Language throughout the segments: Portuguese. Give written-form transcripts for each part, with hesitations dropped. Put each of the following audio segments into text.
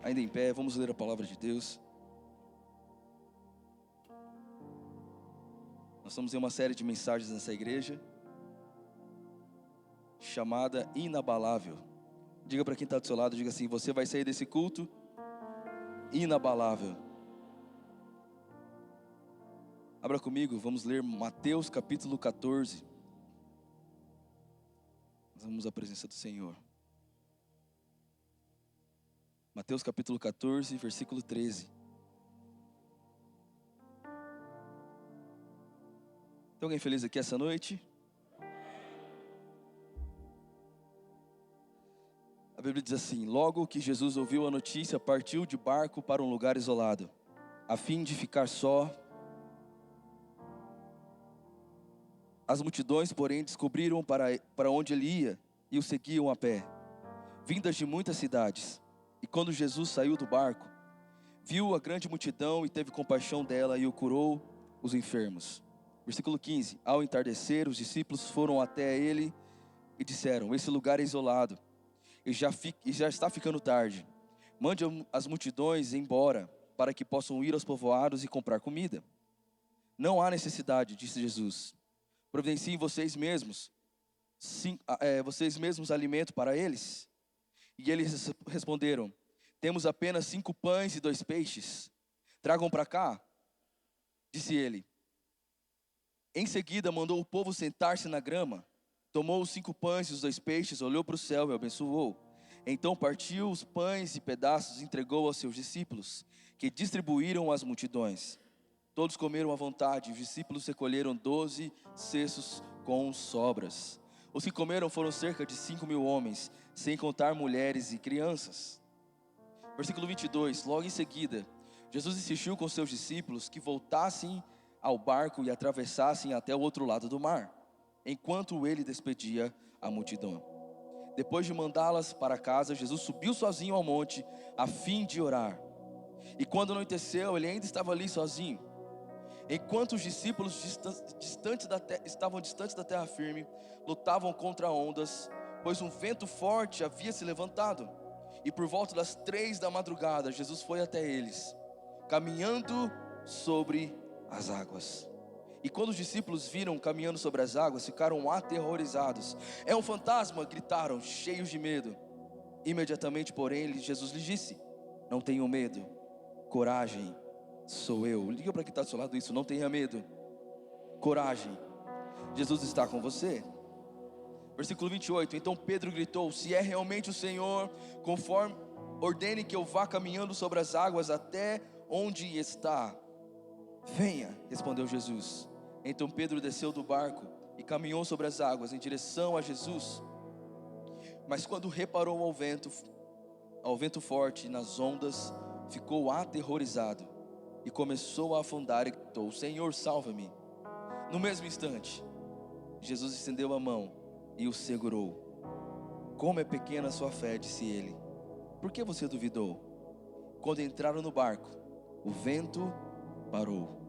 Ainda em pé, vamos ler a palavra de Deus. Nós estamos em uma série de mensagens nessa igreja, chamada Inabalável. Diga para quem está do seu lado, diga assim: você vai sair desse culto inabalável. Abra comigo, vamos ler Mateus capítulo 14. Nós vamos à presença do Senhor. Mateus capítulo 14, versículo 13. Tem alguém feliz aqui essa noite? A Bíblia diz assim: logo que Jesus ouviu a notícia, partiu de barco para um lugar isolado, a fim de ficar só. As multidões, porém, descobriram para onde ele ia e o seguiam a pé, vindas de muitas cidades. E quando Jesus saiu do barco, viu a grande multidão e teve compaixão dela e o curou os enfermos. Versículo 15: ao entardecer, os discípulos foram até ele e disseram: esse lugar é isolado e já está ficando tarde. Mande as multidões embora, para que possam ir aos povoados e comprar comida. Não há necessidade, disse Jesus. Providenciem vocês mesmos alimento para eles. E eles responderam: temos apenas 5 pães e 2 peixes. Tragam para cá, disse ele. Em seguida mandou o povo sentar-se na grama. Tomou os 5 pães e os 2 peixes, olhou para o céu e abençoou. Então partiu os pães e pedaços e entregou aos seus discípulos, que distribuíram às multidões. Todos comeram à vontade, e os discípulos recolheram 12 cestos com sobras. Os que comeram foram cerca de 5.000 homens, sem contar mulheres e crianças. Versículo 22, logo em seguida, Jesus insistiu com seus discípulos que voltassem ao barco e atravessassem até o outro lado do mar, enquanto ele despedia a multidão. Depois de mandá-las para casa, Jesus subiu sozinho ao monte, a fim de orar. E quando anoiteceu, ele ainda estava ali sozinho. Enquanto os discípulos estavam distantes da terra firme, lutavam contra ondas, pois um vento forte havia se levantado. E por volta das 3 da madrugada, Jesus foi até eles, caminhando sobre as águas. E quando os discípulos viram caminhando sobre as águas, ficaram aterrorizados. É um fantasma, gritaram, cheios de medo. Imediatamente, porém, Jesus lhes disse: não tenham medo, coragem, sou eu. Liga para quem está do seu lado isso: não tenha medo, coragem, Jesus está com você. Versículo 28, então Pedro gritou: se é realmente o Senhor, conforme ordene que eu vá caminhando sobre as águas até onde está. Venha, respondeu Jesus. Então Pedro desceu do barco e caminhou sobre as águas em direção a Jesus. Mas quando reparou ao vento forte e nas ondas, ficou aterrorizado e começou a afundar e gritou: Senhor, salva-me. No mesmo instante, Jesus estendeu a mão e o segurou. Como é pequena a sua fé, disse ele. Por que você duvidou? Quando entraram no barco, o vento parou.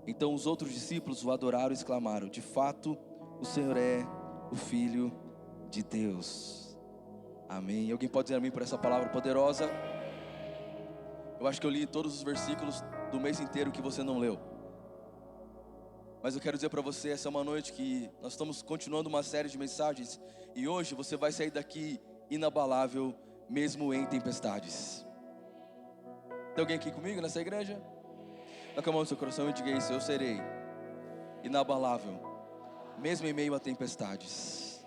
Então os outros discípulos o adoraram e exclamaram: de fato, o Senhor é o Filho de Deus. Amém. Alguém pode dizer amém por essa palavra poderosa? Eu acho que eu li todos os versículos do mês inteiro que você não leu. Mas eu quero dizer para você, essa é uma noite que nós estamos continuando uma série de mensagens. E hoje você vai sair daqui inabalável, mesmo em tempestades. Tem alguém aqui comigo nessa igreja? Coloque a mão no seu coração e diga isso: eu serei inabalável, mesmo em meio a tempestades.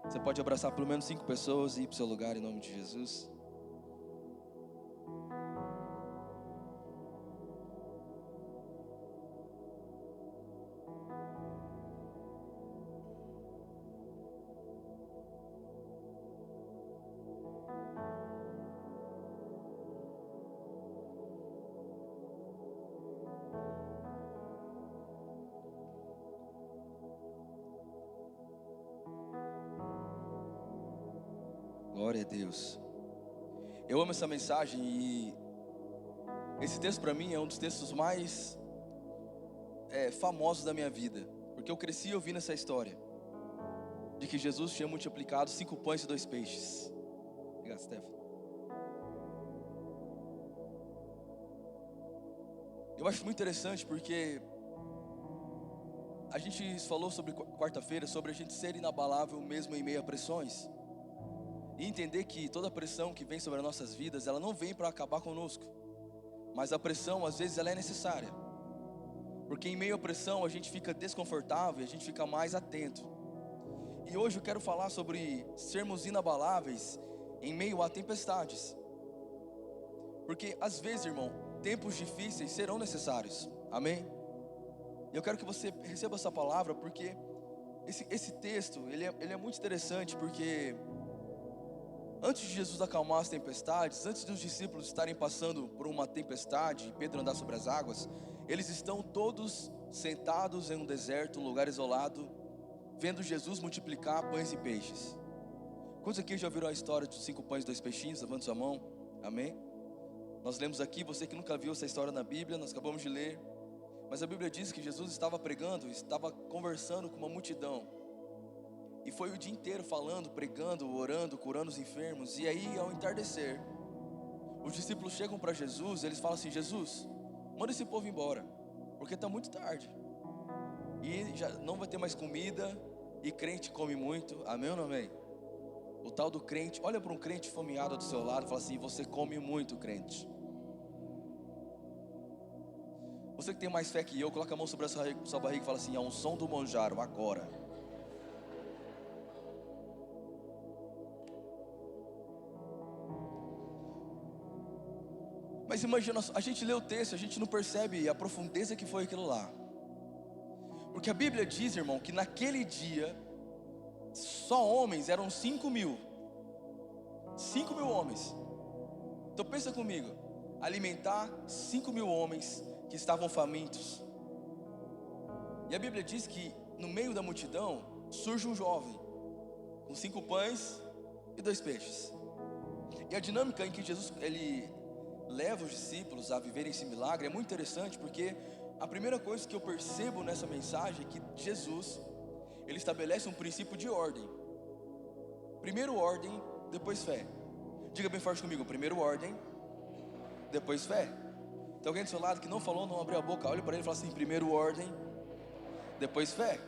Você pode abraçar pelo menos 5 pessoas e ir para o seu lugar em nome de Jesus. Glória a Deus. Eu amo essa mensagem e esse texto para mim é um dos textos mais famosos da minha vida, porque eu cresci ouvindo essa história de que Jesus tinha multiplicado 5 pães e 2 peixes. Obrigado, Stefano. Eu acho muito interessante porque a gente falou sobre quarta-feira, sobre a gente ser inabalável mesmo em meio a pressões. E entender que toda pressão que vem sobre as nossas vidas, ela não vem para acabar conosco. Mas a pressão, às vezes, ela é necessária. Porque em meio à pressão, a gente fica desconfortável e a gente fica mais atento. E hoje eu quero falar sobre sermos inabaláveis em meio a tempestades. Porque às vezes, irmão, tempos difíceis serão necessários. Amém? E eu quero que você receba essa palavra, porque esse texto, ele é muito interessante, porque antes de Jesus acalmar as tempestades, antes dos discípulos estarem passando por uma tempestade, Pedro andar sobre as águas, eles estão todos sentados em um deserto, um lugar isolado, vendo Jesus multiplicar pães e peixes. Quantos aqui já viram a história dos 5 pães e 2 peixinhos? Levante sua mão. Amém? Nós lemos aqui, você que nunca viu essa história na Bíblia, nós acabamos de ler. Mas a Bíblia diz que Jesus estava pregando, estava conversando com uma multidão. E foi o dia inteiro falando, pregando, orando, curando os enfermos. E aí, ao entardecer, os discípulos chegam para Jesus e eles falam assim: Jesus, manda esse povo embora, porque está muito tarde. E já não vai ter mais comida, e crente come muito. Amém ou não amém? O tal do crente, olha para um crente fomeado do seu lado e fala assim: você come muito, crente. Você que tem mais fé que eu, coloca a mão sobre a sua barriga e fala assim: a unção do Monjaro, agora. Mas imagina, a gente lê o texto, a gente não percebe a profundeza que foi aquilo lá. Porque a Bíblia diz, irmão, que naquele dia, só homens eram 5.000. 5.000 homens. Então pensa comigo, alimentar 5.000 homens que estavam famintos. E a Bíblia diz que no meio da multidão surge um jovem com 5 pães e 2 peixes. E a dinâmica em que Jesus ele leva os discípulos a viverem esse milagre é muito interessante, porque a primeira coisa que eu percebo nessa mensagem é que Jesus ele estabelece um princípio de ordem. Primeiro ordem, depois fé. Diga bem forte comigo: primeiro ordem, depois fé. Tem alguém do seu lado que não falou, não abriu a boca, olha para ele e fala assim: primeiro ordem, depois fé.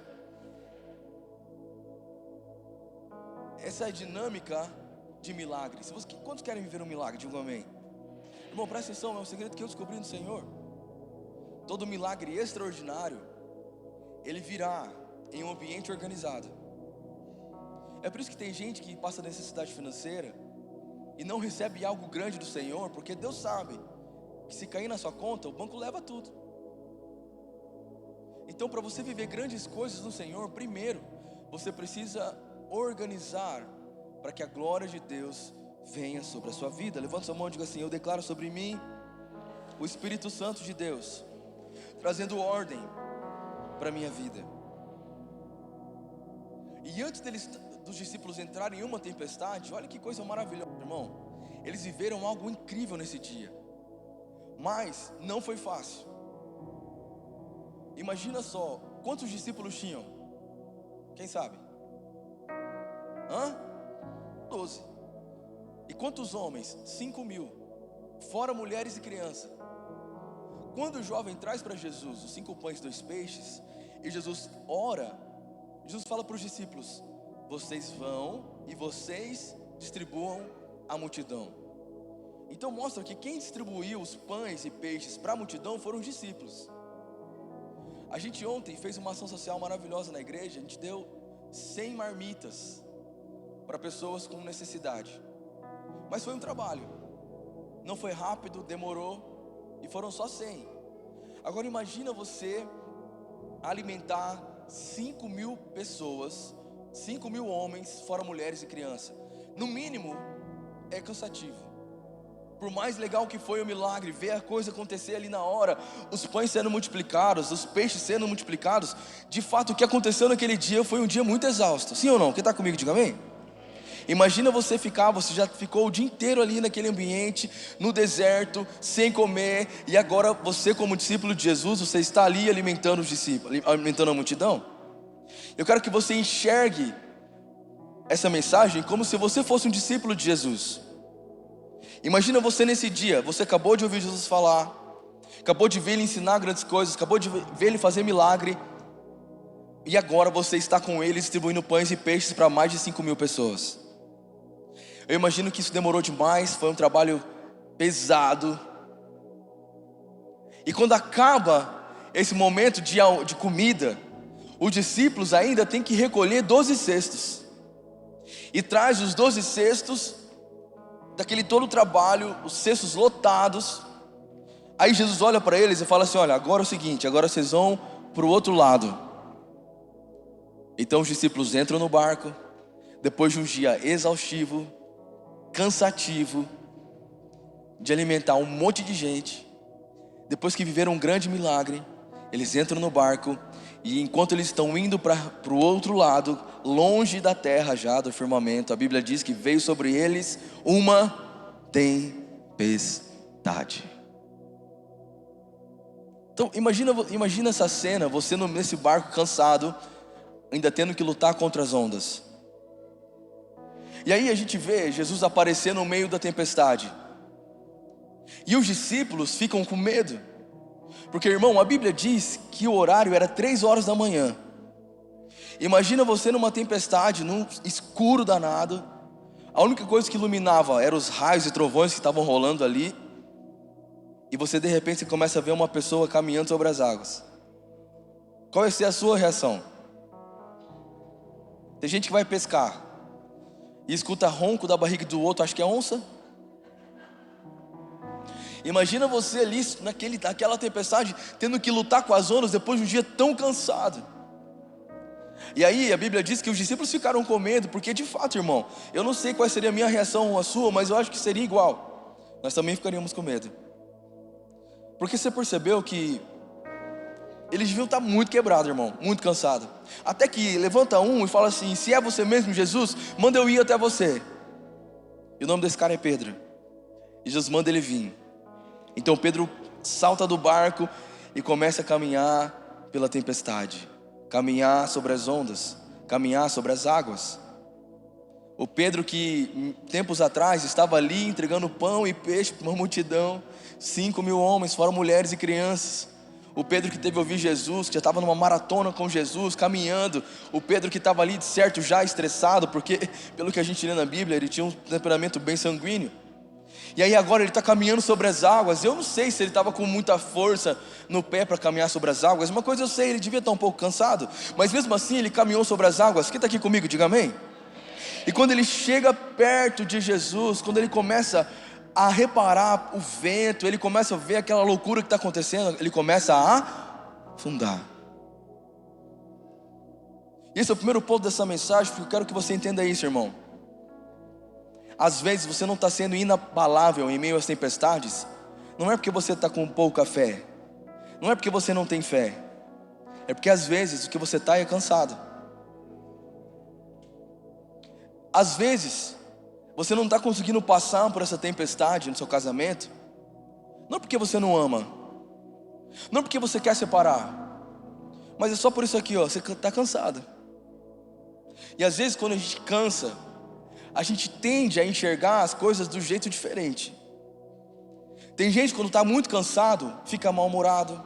Essa é a dinâmica de milagre. Quantos querem viver um milagre? Diga um amém. Irmão, presta atenção, é um segredo que eu descobri no Senhor. Todo milagre extraordinário, ele virá em um ambiente organizado. É por isso que tem gente que passa necessidade financeira e não recebe algo grande do Senhor, porque Deus sabe que se cair na sua conta, o banco leva tudo. Então, para você viver grandes coisas no Senhor, primeiro, você precisa organizar para que a glória de Deus venha sobre a sua vida. Levanta sua mão e diga assim: eu declaro sobre mim o Espírito Santo de Deus, trazendo ordem para a minha vida. E antes dos discípulos entrarem em uma tempestade, olha que coisa maravilhosa, irmão. Eles viveram algo incrível nesse dia, mas não foi fácil. Imagina só, quantos discípulos tinham? Quem sabe? 12. E quantos homens? 5.000, fora mulheres e crianças. Quando o jovem traz para Jesus os 5 pães e 2 peixes, e Jesus ora, Jesus fala para os discípulos: vocês vão e vocês distribuam a multidão. Então mostra que quem distribuiu os pães e peixes para a multidão foram os discípulos. A gente ontem fez uma ação social maravilhosa na igreja. A gente deu 100 marmitas para pessoas com necessidade. Mas foi um trabalho, não foi rápido, demorou, e foram só 100. Agora imagina você alimentar 5.000 pessoas, 5.000 homens, fora mulheres e crianças. No mínimo é cansativo. Por mais legal que foi o milagre, ver a coisa acontecer ali na hora, os pães sendo multiplicados, os peixes sendo multiplicados, de fato o que aconteceu naquele dia foi um dia muito exausto. Sim ou não? Quem está comigo, diga amém. Imagina você já ficou o dia inteiro ali naquele ambiente, no deserto, sem comer, e agora você, como discípulo de Jesus, você está ali alimentando os discípulos, alimentando a multidão. Eu quero que você enxergue essa mensagem como se você fosse um discípulo de Jesus. Imagina você nesse dia, você acabou de ouvir Jesus falar, acabou de ver ele ensinar grandes coisas, acabou de ver ele fazer milagre, e agora você está com ele distribuindo pães e peixes para mais de 5.000 pessoas. Eu imagino que isso demorou demais, foi um trabalho pesado. E quando acaba esse momento de comida, os discípulos ainda têm que recolher 12 cestos. E traz os 12 cestos daquele todo o trabalho, os cestos lotados. Aí Jesus olha para eles e fala assim: olha, agora é o seguinte, agora vocês vão para o outro lado. Então os discípulos entram no barco, depois de um dia exaustivo, cansativo, de alimentar um monte de gente, depois que viveram um grande milagre, eles entram no barco, e enquanto eles estão indo para o outro lado, longe da terra já, do firmamento, a Bíblia diz que veio sobre eles uma tempestade. Então imagina essa cena, você nesse barco cansado, ainda tendo que lutar contra as ondas. E aí a gente vê Jesus aparecer no meio da tempestade, e os discípulos ficam com medo, porque, irmão, a Bíblia diz que o horário era 3 horas da manhã. Imagina você numa tempestade, num escuro danado, a única coisa que iluminava eram os raios e trovões que estavam rolando ali, e você de repente começa a ver uma pessoa caminhando sobre as águas. Qual vai ser a sua reação? Tem gente que vai pescar e escuta ronco da barriga do outro, acho que é onça. Imagina você ali naquela tempestade, tendo que lutar com as ondas depois de um dia tão cansado. E aí a Bíblia diz que os discípulos ficaram com medo, porque de fato, irmão, eu não sei qual seria a minha reação ou a sua, mas eu acho que seria igual. Nós também ficaríamos com medo. Porque você percebeu que eles deviam estar muito quebrados, irmão, muito cansados. Até que levanta um e fala assim: se é você mesmo, Jesus, manda eu ir até você. E o nome desse cara é Pedro. E Jesus manda ele vir. Então Pedro salta do barco e começa a caminhar pela tempestade, caminhar sobre as ondas, caminhar sobre as águas. O Pedro que tempos atrás estava ali entregando pão e peixe para uma multidão, 5.000 homens, fora mulheres e crianças. O Pedro que teve que ouvir Jesus, que já estava numa maratona com Jesus, caminhando. O Pedro que estava ali de certo já estressado, porque pelo que a gente lê na Bíblia, ele tinha um temperamento bem sanguíneo. E aí agora ele está caminhando sobre as águas. Eu não sei se ele estava com muita força no pé para caminhar sobre as águas. Uma coisa eu sei, ele devia estar um pouco cansado, mas mesmo assim ele caminhou sobre as águas. Quem está aqui comigo, diga amém. E quando ele chega perto de Jesus, quando ele começa a reparar o vento, ele começa a ver aquela loucura que está acontecendo, ele começa a afundar. E esse é o primeiro ponto dessa mensagem, porque eu quero que você entenda isso, irmão. Às vezes você não está sendo inabalável em meio às tempestades, não é porque você está com pouca fé, não é porque você não tem fé, é porque às vezes o que você está é cansado. Às vezes você não está conseguindo passar por essa tempestade no seu casamento, não porque você não ama, não porque você quer separar, mas é só por isso aqui, ó, você está cansado. E às vezes quando a gente cansa, a gente tende a enxergar as coisas do jeito diferente. Tem gente quando está muito cansado, fica mal-humorado.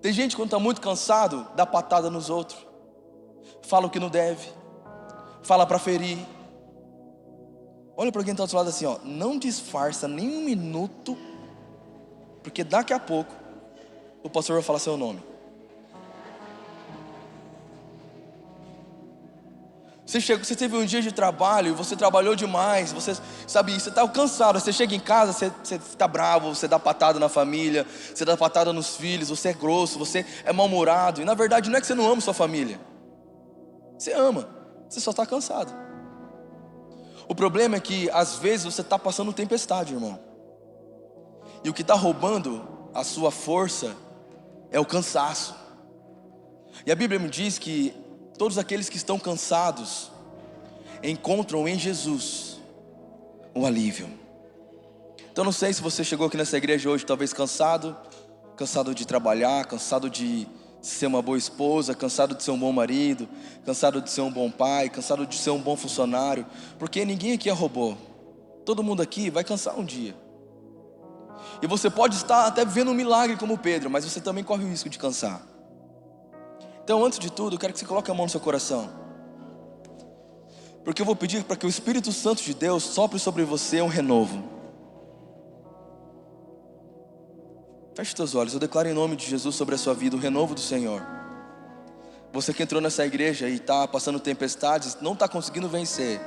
Tem gente quando está muito cansado, dá patada nos outros, fala o que não deve, fala para ferir. Olha para quem está do seu lado assim, ó, não disfarça nem um minuto, porque daqui a pouco o pastor vai falar seu nome. Você teve um dia de trabalho, você trabalhou demais, você está cansado, você chega em casa, você está bravo, você dá patada na família, você dá patada nos filhos, você é grosso, você é mal-humorado, e na verdade não é que você não ama sua família, você ama, você só está cansado. O problema é que às vezes você está passando tempestade, irmão, e o que está roubando a sua força é o cansaço. E a Bíblia me diz que todos aqueles que estão cansados encontram em Jesus o alívio. Então não sei se você chegou aqui nessa igreja hoje talvez cansado de trabalhar, cansado de ser uma boa esposa, cansado de ser um bom marido, cansado de ser um bom pai, cansado de ser um bom funcionário, porque ninguém aqui é robô. Todo mundo aqui vai cansar um dia. E você pode estar até vivendo um milagre como Pedro, mas você também corre o risco de cansar. Então, antes de tudo, eu quero que você coloque a mão no seu coração, porque eu vou pedir para que o Espírito Santo de Deus sopre sobre você um renovo. Feche os teus olhos, eu declaro em nome de Jesus sobre a sua vida o renovo do Senhor. Você que entrou nessa igreja e está passando tempestades, não está conseguindo vencer,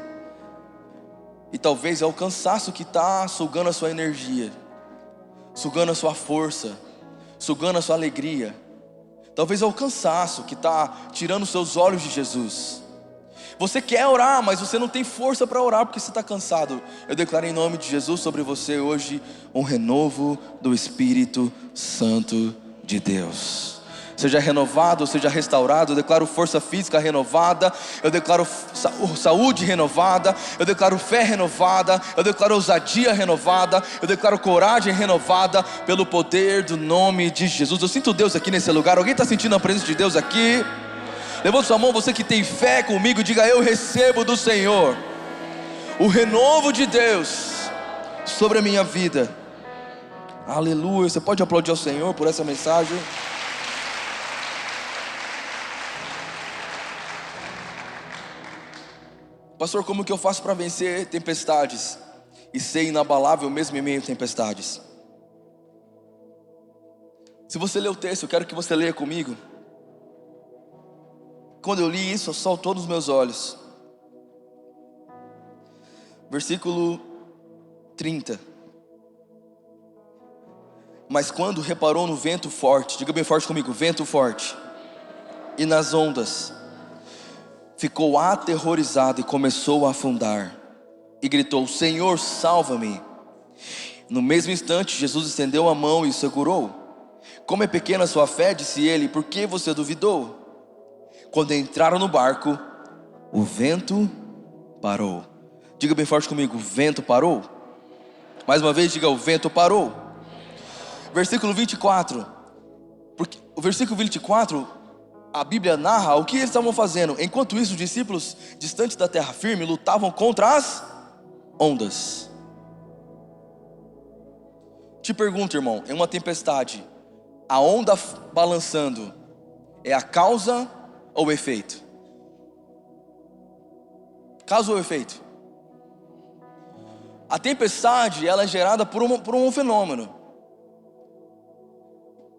e talvez é o cansaço que está sugando a sua energia, sugando a sua força, sugando a sua alegria. Talvez é o cansaço que está tirando os seus olhos de Jesus. Você quer orar, mas você não tem força para orar porque você está cansado. Eu declaro em nome de Jesus sobre você hoje um renovo do Espírito Santo de Deus. Seja renovado, seja restaurado. Eu declaro força física renovada, eu declaro saúde renovada, eu declaro fé renovada, eu declaro ousadia renovada, eu declaro coragem renovada pelo poder do nome de Jesus. Eu sinto Deus aqui nesse lugar. Alguém está sentindo a presença de Deus aqui? Levanta sua mão, você que tem fé comigo, diga: eu recebo do Senhor o renovo de Deus sobre a minha vida. Aleluia. Você pode aplaudir ao Senhor por essa mensagem? Pastor, como que eu faço para vencer tempestades e ser inabalável mesmo em meio a tempestades? Se você ler o texto, eu quero que você leia comigo. Quando eu li isso, saltou nos meus olhos. Versículo 30. Mas quando reparou no vento forte, diga bem forte comigo, vento forte, e nas ondas, ficou aterrorizado e começou a afundar, e gritou: Senhor, salva-me. No mesmo instante, Jesus estendeu a mão e o segurou. Como é pequena a sua fé, disse ele, por que você duvidou? Quando entraram no barco, o vento parou. Diga bem forte comigo, o vento parou. Mais uma vez, diga: o vento parou. Versículo 24. Porque o versículo 24, a Bíblia narra o que eles estavam fazendo. Enquanto isso, os discípulos, distantes da terra firme, lutavam contra as ondas. Te pergunto, irmão, em uma tempestade, a onda balançando é a causa ou o efeito? Causa ou efeito? A tempestade, ela é gerada por um fenômeno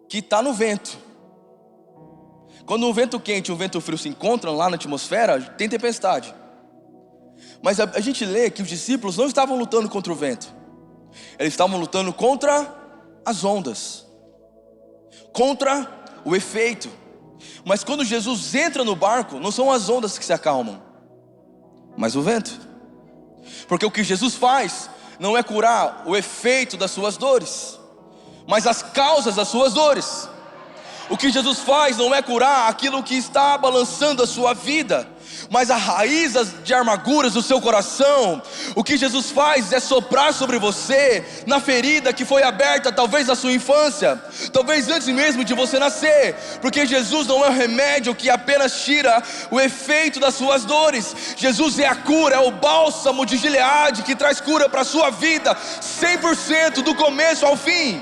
que está no vento. Quando um vento quente e um vento frio se encontram lá na atmosfera, tem tempestade. Mas a gente lê que os discípulos não estavam lutando contra o vento, eles estavam lutando contra as ondas, contra o efeito. Mas quando Jesus entra no barco, não são as ondas que se acalmam, mas o vento. Porque o que Jesus faz não é curar o efeito das suas dores, mas as causas das suas dores. O que Jesus faz não é curar aquilo que está balançando a sua vida, mas as raízes de amarguras do seu coração. O que Jesus faz é soprar sobre você, na ferida que foi aberta talvez na sua infância, talvez antes mesmo de você nascer. Porque Jesus não é o remédio que apenas tira o efeito das suas dores. Jesus é a cura, é o bálsamo de Gileade que traz cura para a sua vida 100% do começo ao fim.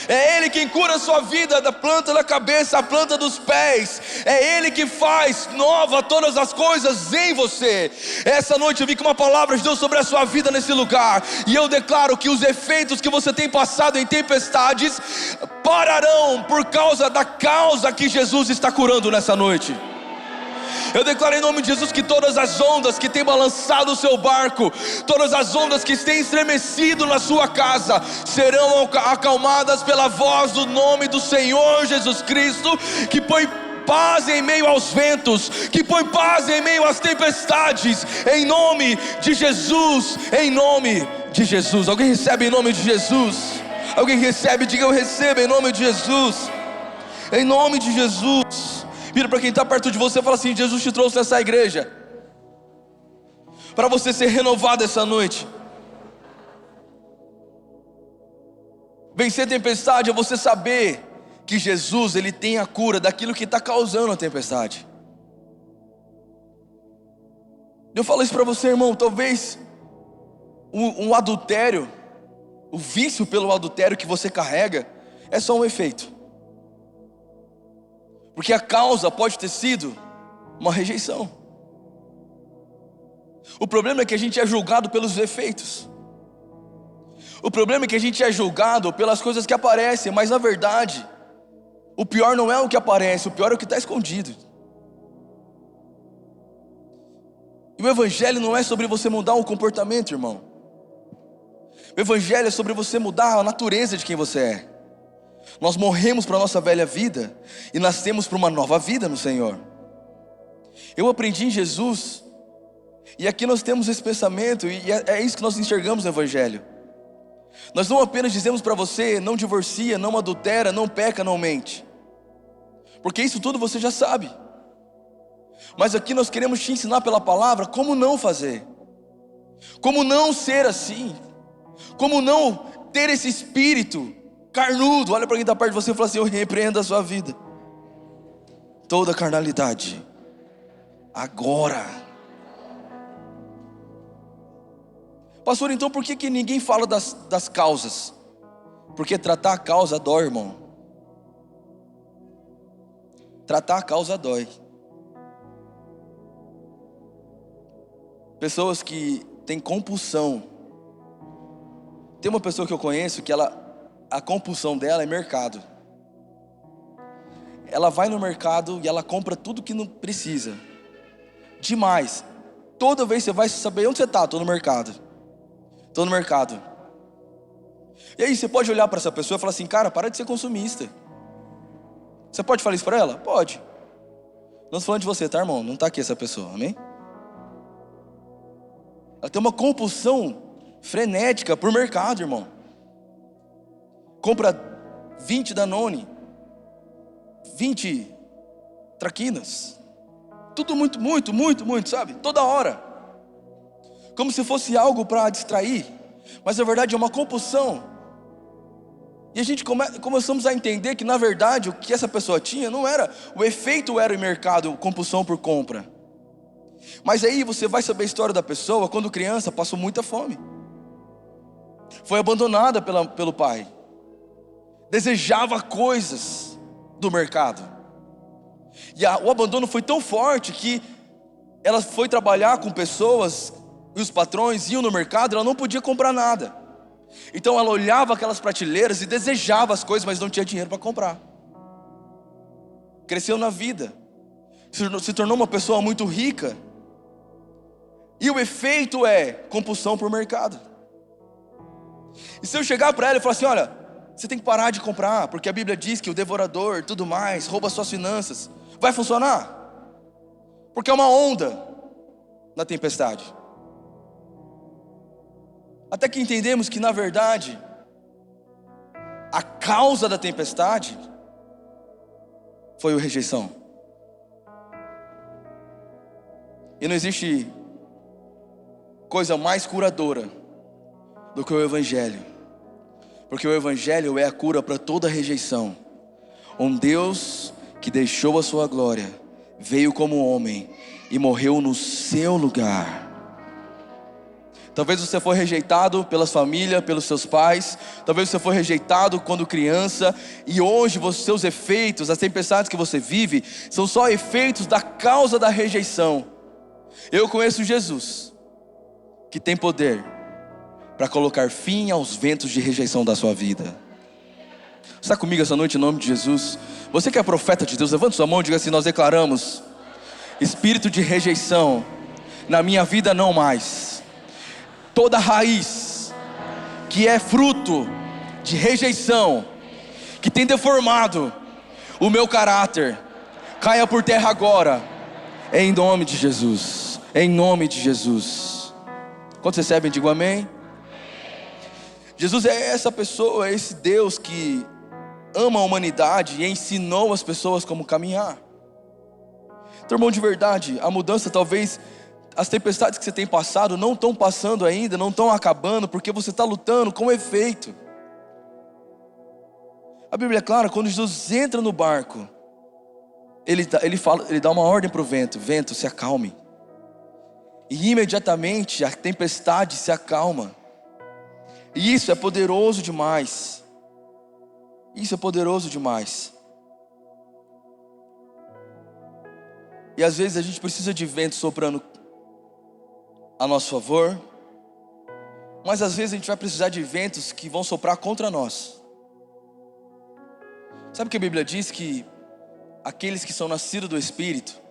É Ele quem cura a sua vida, da planta da cabeça à planta dos pés. É Ele que faz nova todas as coisas em você. Essa noite eu vim com uma palavra de Deus sobre a sua vida nesse lugar, e eu declaro que os efeitos que você tem passado em tempestades pararão por causa da causa que Jesus está curando nessa noite. Eu declaro em nome de Jesus que todas as ondas que têm balançado o seu barco, todas as ondas que têm estremecido na sua casa, serão acalmadas pela voz do nome do Senhor Jesus Cristo, que põe paz em meio aos ventos, que põe paz em meio às tempestades, em nome de Jesus, em nome de Jesus. Alguém recebe em nome de Jesus? Alguém recebe? Diga: eu recebo em nome de Jesus, em nome de Jesus. Vira para quem está perto de você e fala assim: Jesus te trouxe nessa igreja para você ser renovado essa noite. Vencer a tempestade é você saber que Jesus, Ele tem a cura daquilo que está causando a tempestade. Eu falo isso para você, irmão. Talvez um adultério, o vício pelo adultério que você carrega é só um efeito. Porque a causa pode ter sido uma rejeição. O problema é que a gente é julgado pelos efeitos. O problema é que a gente é julgado pelas coisas que aparecem, mas na verdade, o pior não é o que aparece, o pior é o que está escondido. E o Evangelho não é sobre você mudar um comportamento, irmão. O Evangelho é sobre você mudar a natureza de quem você é. Nós morremos para a nossa velha vida e nascemos para uma nova vida no Senhor. Eu aprendi em Jesus, e aqui nós temos esse pensamento, e é isso que nós enxergamos no Evangelho. Nós não apenas dizemos para você: não divorcia, não adultera, não peca, não mente, porque isso tudo você já sabe. Mas aqui nós queremos te ensinar pela palavra como não fazer, como não ser assim, como não ter esse espírito carnudo. Olha para quem está perto de você e fala assim: eu repreendo a sua vida, toda carnalidade, agora. Pastor, então por que ninguém fala das causas? Porque tratar a causa dói, irmão. Tratar a causa dói. Pessoas que têm compulsão. Tem uma pessoa que eu conheço que a compulsão dela é mercado. Ela vai no mercado e ela compra tudo que não precisa. Demais. Toda vez você vai saber onde você está. Estou no mercado. Estou no mercado. E aí você pode olhar para essa pessoa e falar assim: cara, para de ser consumista. Você pode falar isso para ela? Pode. Não estou falando de você, tá, irmão? Não está aqui essa pessoa, amém? Ela tem uma compulsão frenética por mercado, irmão. Compra 20 Danone, 20 traquinas, tudo muito, muito, muito, muito, sabe? Toda hora. Como se fosse algo para distrair, mas na verdade é uma compulsão. E a gente começamos a entender que na verdade o que essa pessoa tinha não era, o efeito era o mercado, compulsão por compra. Mas aí você vai saber a história da pessoa. Quando criança passou muita fome, foi abandonada pelo pai, desejava coisas do mercado, e o abandono foi tão forte que ela foi trabalhar com pessoas, e os patrões iam no mercado, ela não podia comprar nada. Então ela olhava aquelas prateleiras e desejava as coisas, mas não tinha dinheiro para comprar. Cresceu na vida, se tornou uma pessoa muito rica, e o efeito é compulsão por mercado. E se eu chegar para ela e falar assim: olha, você tem que parar de comprar, porque a Bíblia diz que o devorador, tudo mais, rouba suas finanças, vai funcionar? Porque é uma onda na tempestade. Até que entendemos que na verdade a causa da tempestade foi a rejeição. E não existe coisa mais curadora do que o Evangelho, porque o Evangelho é a cura para toda rejeição. Um Deus que deixou a sua glória, veio como homem e morreu no seu lugar. Talvez você foi rejeitado pela família, pelos seus pais. Talvez você foi rejeitado quando criança, e hoje os seus efeitos, as tempestades que você vive, são só efeitos da causa da rejeição. Eu conheço Jesus, que tem poder para colocar fim aos ventos de rejeição da sua vida. Você está comigo essa noite em nome de Jesus? Você que é profeta de Deus, levante sua mão e diga assim: nós declaramos espírito de rejeição na minha vida não mais. Toda raiz que é fruto de rejeição, que tem deformado o meu caráter, caia por terra agora, em nome de Jesus. Em nome de Jesus. Quando vocês recebem, digo amém. Jesus é essa pessoa, é esse Deus que ama a humanidade e ensinou as pessoas como caminhar. Então, irmão, de verdade, a mudança, talvez as tempestades que você tem passado não estão passando ainda, não estão acabando, porque você está lutando com o efeito. A Bíblia é clara, quando Jesus entra no barco, ele dá uma ordem para o vento: vento, se acalme. E imediatamente a tempestade se acalma. E isso é poderoso demais. Isso é poderoso demais. E às vezes a gente precisa de vento soprando a nosso favor, mas às vezes a gente vai precisar de ventos que vão soprar contra nós. Sabe que a Bíblia diz que aqueles que são nascidos do Espírito,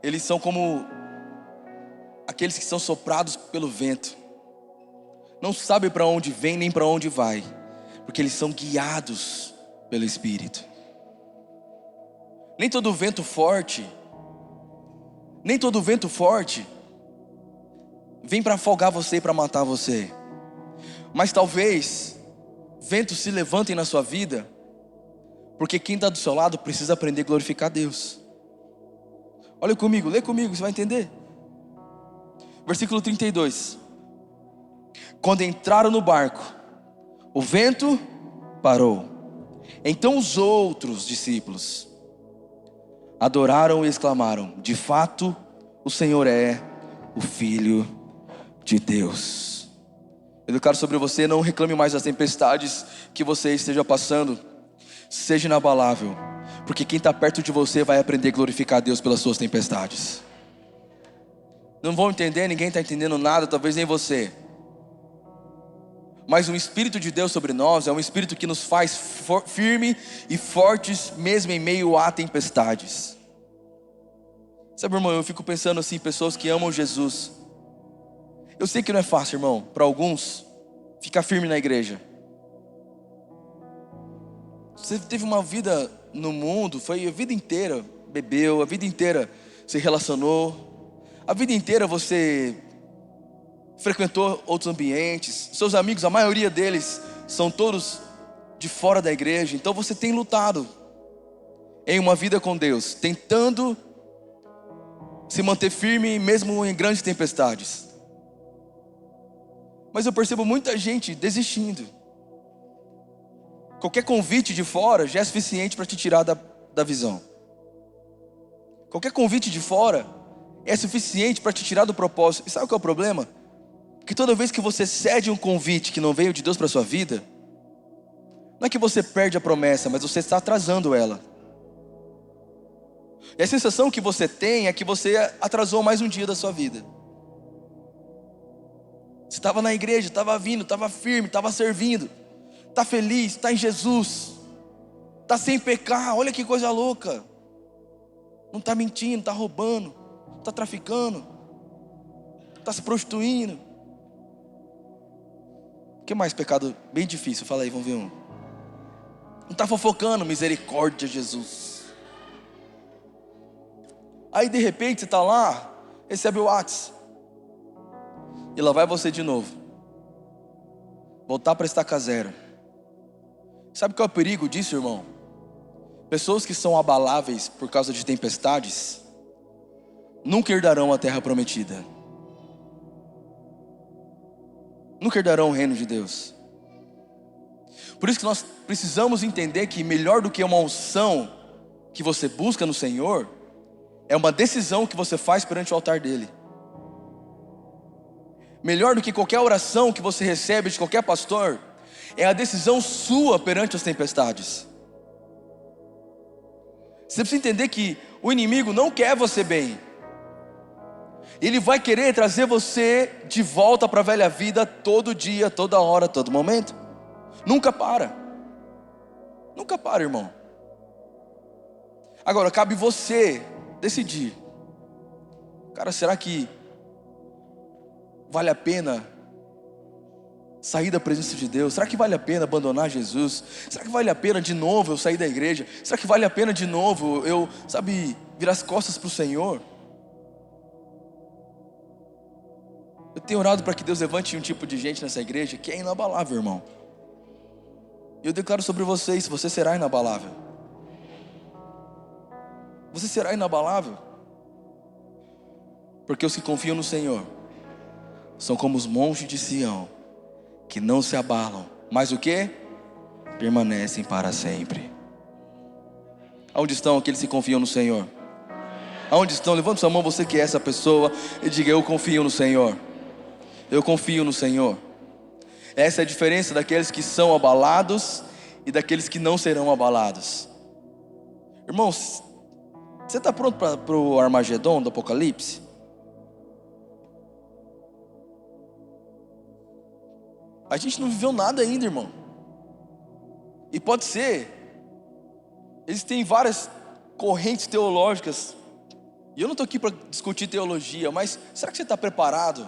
eles são como aqueles que são soprados pelo vento. Não sabem para onde vem nem para onde vai, porque eles são guiados pelo Espírito. Nem todo vento forte vem para afogar você e para matar você. Mas talvez ventos se levantem na sua vida, porque quem está do seu lado precisa aprender a glorificar Deus. Olha comigo, lê comigo, você vai entender. Versículo 32. Quando entraram no barco, o vento parou. Então os outros discípulos adoraram e exclamaram: de fato, o Senhor é o Filho de Deus. Eu declaro sobre você: não reclame mais das tempestades que você esteja passando. Seja inabalável, porque quem está perto de você vai aprender a glorificar a Deus pelas suas tempestades. Não vão entender, ninguém está entendendo nada, talvez nem você. Mas o Espírito de Deus sobre nós é um Espírito que nos faz firme e fortes mesmo em meio a tempestades. Sabe, irmão, eu fico pensando assim, pessoas que amam Jesus. Eu sei que não é fácil, irmão, para alguns ficar firme na igreja. Você teve uma vida no mundo, foi a vida inteira, bebeu, a vida inteira se relacionou, a vida inteira você frequentou outros ambientes, seus amigos, a maioria deles são todos de fora da igreja. Então você tem lutado em uma vida com Deus, tentando se manter firme mesmo em grandes tempestades. Mas eu percebo muita gente desistindo. Qualquer convite de fora já é suficiente para te tirar da visão. Qualquer convite de fora é suficiente para te tirar do propósito. E sabe qual é o problema? Que toda vez que você cede um convite que não veio de Deus para a sua vida, não é que você perde a promessa, mas você está atrasando ela. E a sensação que você tem é que você atrasou mais um dia da sua vida. Você estava na igreja, estava vindo, estava firme, estava servindo, está feliz, está em Jesus, está sem pecar, olha que coisa louca. Não está mentindo, não está roubando, não está traficando, está se prostituindo. O que mais pecado bem difícil? Fala aí, vamos ver um. Não está fofocando, misericórdia, Jesus. Aí de repente você está lá, recebe o WhatsApp, e lá vai você de novo, voltar para estaca zero. Sabe qual é o perigo disso, irmão? Pessoas que são abaláveis por causa de tempestades nunca herdarão a terra prometida, nunca herdarão o reino de Deus. Por isso que nós precisamos entender que melhor do que uma unção que você busca no Senhor, é uma decisão que você faz perante o altar dele. Melhor do que qualquer oração que você recebe de qualquer pastor, é a decisão sua perante as tempestades. Você precisa entender que o inimigo não quer você bem. Ele vai querer trazer você de volta para a velha vida todo dia, toda hora, todo momento. Nunca para. Nunca para, irmão. Agora, cabe você decidir. Cara, será que vale a pena sair da presença de Deus? Será que vale a pena abandonar Jesus? Será que vale a pena de novo eu sair da igreja? Será que vale a pena de novo eu, virar as costas para o Senhor? Eu tenho orado para que Deus levante um tipo de gente nessa igreja que é inabalável, irmão. E eu declaro sobre vocês: você será inabalável. Você será inabalável. Porque os que confiam no Senhor são como os montes de Sião, que não se abalam, mas o que? Permanecem para sempre. Aonde estão aqueles que confiam no Senhor? Aonde estão? Levante sua mão, você que é essa pessoa, e diga: eu confio no Senhor. Eu confio no Senhor. Essa é a diferença daqueles que são abalados e daqueles que não serão abalados. Irmãos, você está pronto para o Armagedon do Apocalipse? A gente não viveu nada ainda, irmão. E pode ser, existem várias correntes teológicas, e eu não estou aqui para discutir teologia, mas será que você está preparado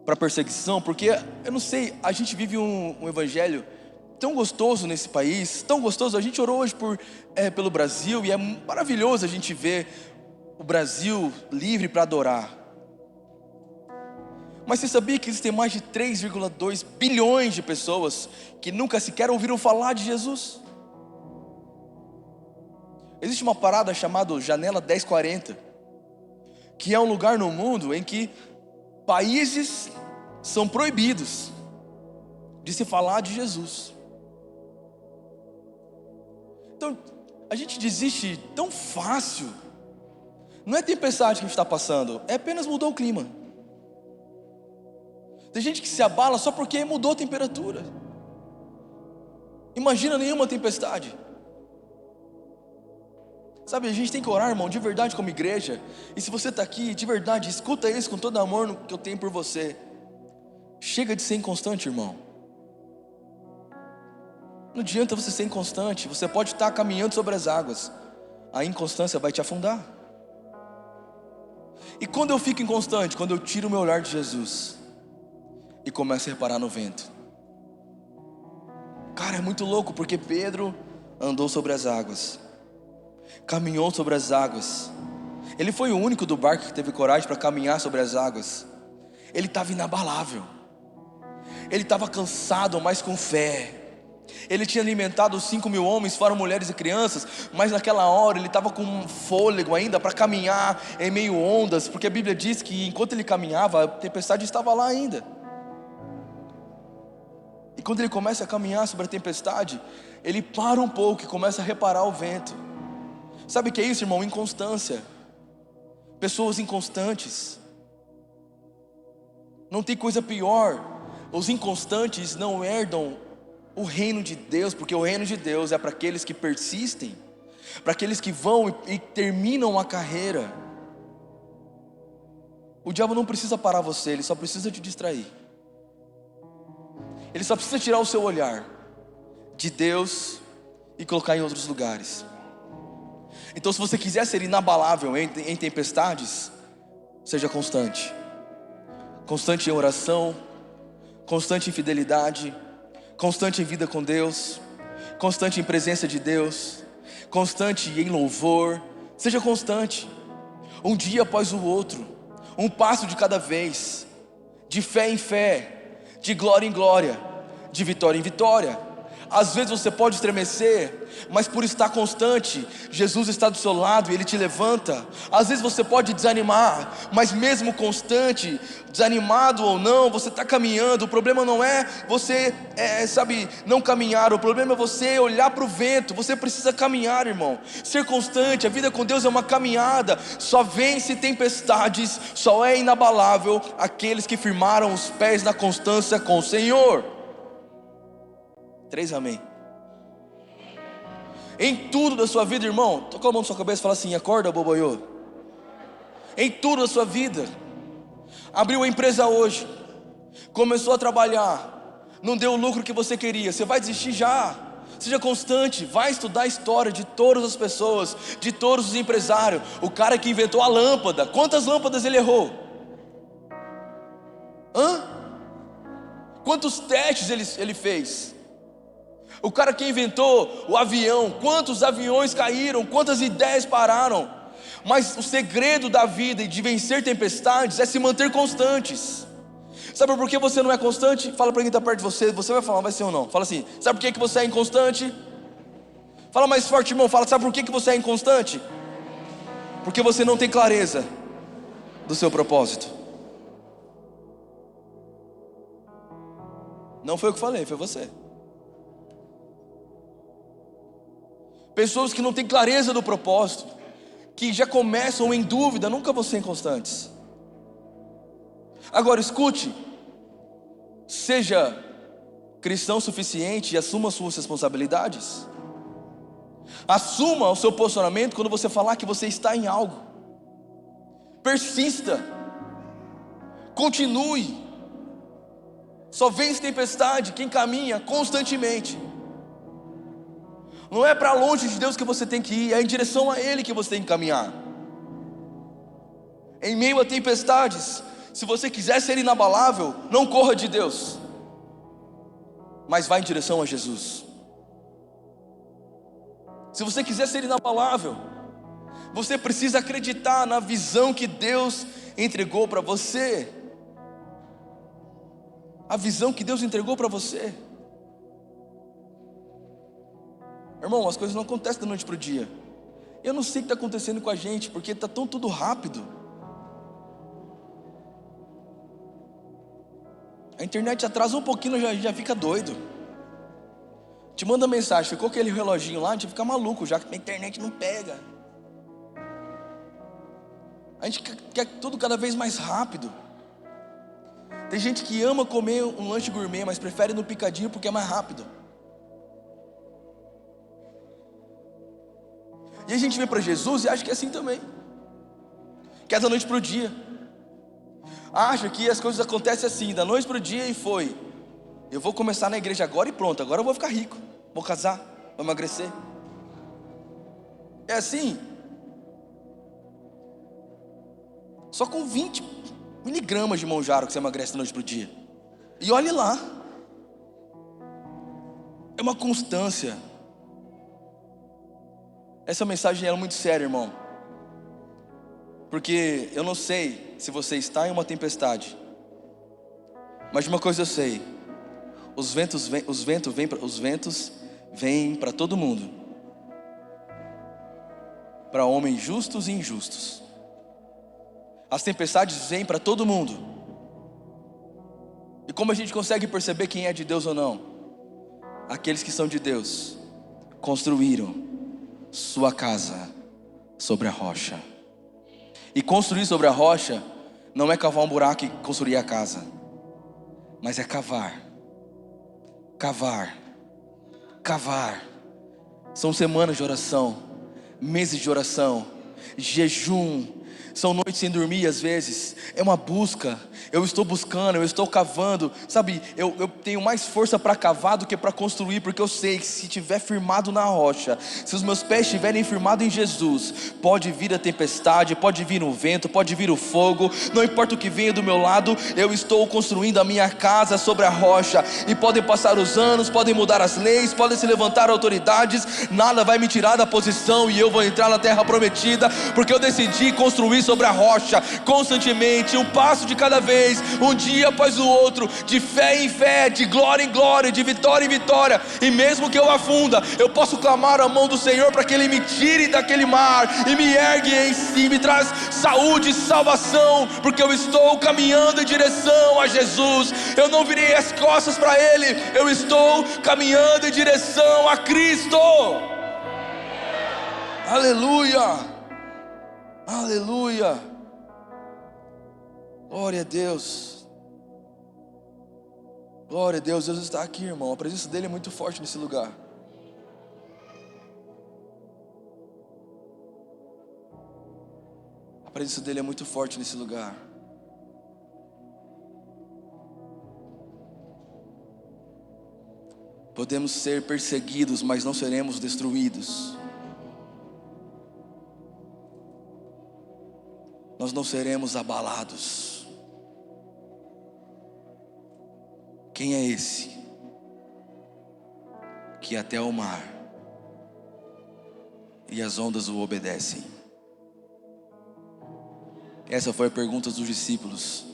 para perseguição? Porque, eu não sei, a gente vive um evangelho tão gostoso nesse país, tão gostoso. A gente orou hoje pelo Brasil, e é maravilhoso a gente ver o Brasil livre para adorar. Mas você sabia que existem mais de 3,2 bilhões de pessoas que nunca sequer ouviram falar de Jesus? Existe uma parada chamada Janela 1040, que é um lugar no mundo em que países são proibidos de se falar de Jesus. Então, a gente desiste tão fácil. Não é tempestade que a gente está passando, é apenas mudou o clima. Tem gente que se abala só porque mudou a temperatura. Imagina nenhuma tempestade. Sabe, a gente tem que orar, irmão, de verdade como igreja. E se você está aqui, de verdade, escuta isso com todo o amor que eu tenho por você. Chega de ser inconstante, irmão. Não adianta você ser inconstante. Você pode estar caminhando sobre as águas, a inconstância vai te afundar. E quando eu fico inconstante? Quando eu tiro o meu olhar de Jesus e começo a reparar no vento. Cara, é muito louco, porque Pedro andou sobre as águas, caminhou sobre as águas. Ele foi o único do barco que teve coragem para caminhar sobre as águas. Ele estava inabalável. Ele estava cansado, mas com fé. Ele tinha alimentado 5.000 homens, fora mulheres e crianças, mas naquela hora ele estava com fôlego ainda para caminhar em meio ondas, porque a Bíblia diz que enquanto ele caminhava, a tempestade estava lá ainda. E quando ele começa a caminhar sobre a tempestade, ele para um pouco e começa a reparar o vento. Sabe o que é isso, irmão? Inconstância. Pessoas inconstantes. Não tem coisa pior. Os inconstantes não herdam o reino de Deus, porque o reino de Deus é para aqueles que persistem, para aqueles que vão e terminam a carreira. O diabo não precisa parar você, ele só precisa te distrair. Ele só precisa tirar o seu olhar de Deus e colocar em outros lugares. Então, se você quiser ser inabalável em tempestades, seja constante. Constante em oração, constante em fidelidade, constante em vida com Deus, constante em presença de Deus, constante em louvor. Seja constante, um dia após o outro, um passo de cada vez, de fé em fé, de glória em glória, de vitória em vitória. Às vezes você pode estremecer, mas por estar constante, Jesus está do seu lado e Ele te levanta. Às vezes você pode desanimar, mas mesmo constante, desanimado ou não, você está caminhando. O problema não é você, não caminhar. O problema é você olhar para o vento. Você precisa caminhar, irmão. Ser constante, a vida com Deus é uma caminhada. Só vence tempestades, só é inabalável aqueles que firmaram os pés na constância com o Senhor. 3 amém. Em tudo da sua vida, irmão, toca a mão na sua cabeça e fala assim: acorda, boboiô. Em tudo da sua vida. Abriu a empresa hoje, começou a trabalhar, não deu o lucro que você queria, você vai desistir já? Seja constante, vai estudar a história de todas as pessoas, de todos os empresários. O cara que inventou a lâmpada, quantas lâmpadas ele errou? Quantos testes ele fez? O cara que inventou o avião, quantos aviões caíram, quantas ideias pararam? Mas o segredo da vida e de vencer tempestades é se manter constantes. Sabe por que você não é constante? Fala para quem está perto de você, você vai falar, vai ser ou não? Fala assim: sabe por que você é inconstante? Fala mais forte, irmão, fala: sabe por que você é inconstante? Porque você não tem clareza do seu propósito. Não foi eu que falei, foi você. Pessoas que não têm clareza do propósito, que já começam em dúvida, nunca vão ser inconstantes. Agora escute, seja cristão suficiente e assuma suas responsabilidades. Assuma o seu posicionamento quando você falar que você está em algo. Persista. Continue. Só vence tempestade quem caminha constantemente. Não é para longe de Deus que você tem que ir, é em direção a Ele que você tem que caminhar. Em meio a tempestades, se você quiser ser inabalável, não corra de Deus, mas vá em direção a Jesus. Se você quiser ser inabalável, você precisa acreditar na visão que Deus entregou para você. A visão que Deus entregou para você. Irmão, as coisas não acontecem da noite para o dia. Eu não sei o que está acontecendo com a gente, porque está tão tudo rápido. A internet atrasa um pouquinho, já fica doido. Te manda mensagem, ficou aquele reloginho lá, a gente fica maluco já, que a internet não pega. A gente quer tudo cada vez mais rápido. Tem gente que ama comer um lanche gourmet, mas prefere no picadinho porque é mais rápido. E a gente vem para Jesus e acha que é assim também, que é da noite para o dia. Acha que as coisas acontecem assim, da noite para o dia, e foi. Eu vou começar na igreja agora e pronto, agora eu vou ficar rico, vou casar, vou emagrecer. É assim. Só com 20 miligramas de Monjaro que você emagrece da noite para o dia. E olhe lá. É uma constância. Essa mensagem é muito séria, irmão. Porque eu não sei se você está em uma tempestade, mas de uma coisa eu sei: os ventos vêm para todo mundo, para homens justos e injustos. As tempestades vêm para todo mundo. E como a gente consegue perceber quem é de Deus ou não? Aqueles que são de Deus construíram sua casa sobre a rocha. E construir sobre a rocha não é cavar um buraco e construir a casa, mas é cavar. São semanas de oração, meses de oração, jejum. São noites sem dormir às vezes. É uma busca. Eu estou buscando, eu estou cavando. Sabe, eu tenho mais força para cavar do que para construir, porque eu sei que se estiver firmado na rocha, se os meus pés estiverem firmados em Jesus, pode vir a tempestade, pode vir o vento, pode vir o fogo, não importa o que venha do meu lado, eu estou construindo a minha casa sobre a rocha. E podem passar os anos, podem mudar as leis, podem se levantar autoridades, nada vai me tirar da posição, e eu vou entrar na terra prometida, porque eu decidi construir sobre a rocha, constantemente, um passo de cada vez, um dia após o outro, de fé em fé, de glória em glória, de vitória em vitória. E mesmo que eu afunda, eu posso clamar a mão do Senhor para que Ele me tire daquele mar e me ergue em si, me traz saúde e salvação, porque eu estou caminhando em direção a Jesus. Eu não virei as costas para Ele, eu estou caminhando em direção a Cristo. Aleluia. Aleluia. Glória a Deus. Glória a Deus. Deus está aqui, irmão. A presença dele é muito forte nesse lugar. A presença dele é muito forte nesse lugar. Podemos ser perseguidos, mas não seremos destruídos. Nós não seremos abalados. Quem é esse que até o mar e as ondas o obedecem? Essa foi a pergunta dos discípulos.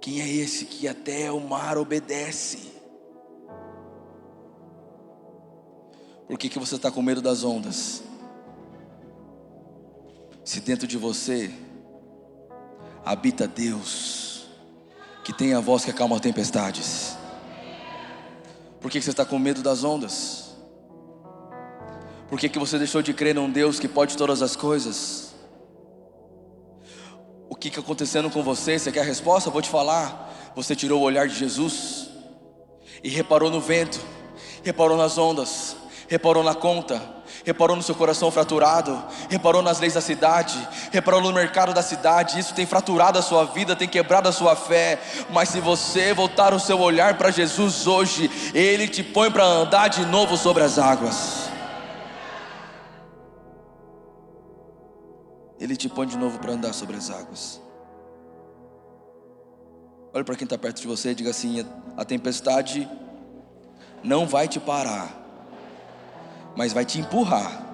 Quem é esse que até o mar obedece? Por que você está com medo das ondas? Se dentro de você habita Deus, que tem a voz que acalma tempestades. Por que você está com medo das ondas? Por que você deixou de crer num Deus que pode todas as coisas? O que está acontecendo com você? Você quer a resposta? Eu vou te falar. Você tirou o olhar de Jesus. e reparou no vento, reparou nas ondas, reparou na conta, reparou no seu coração fraturado, reparou nas leis da cidade, reparou no mercado da cidade. Isso tem fraturado a sua vida, tem quebrado a sua fé. Mas se você voltar o seu olhar para Jesus hoje, Ele te põe para andar de novo sobre as águas. Ele te põe de novo para andar sobre as águas. Olha para quem está perto de você e diga assim: a tempestade não vai te parar, mas vai te empurrar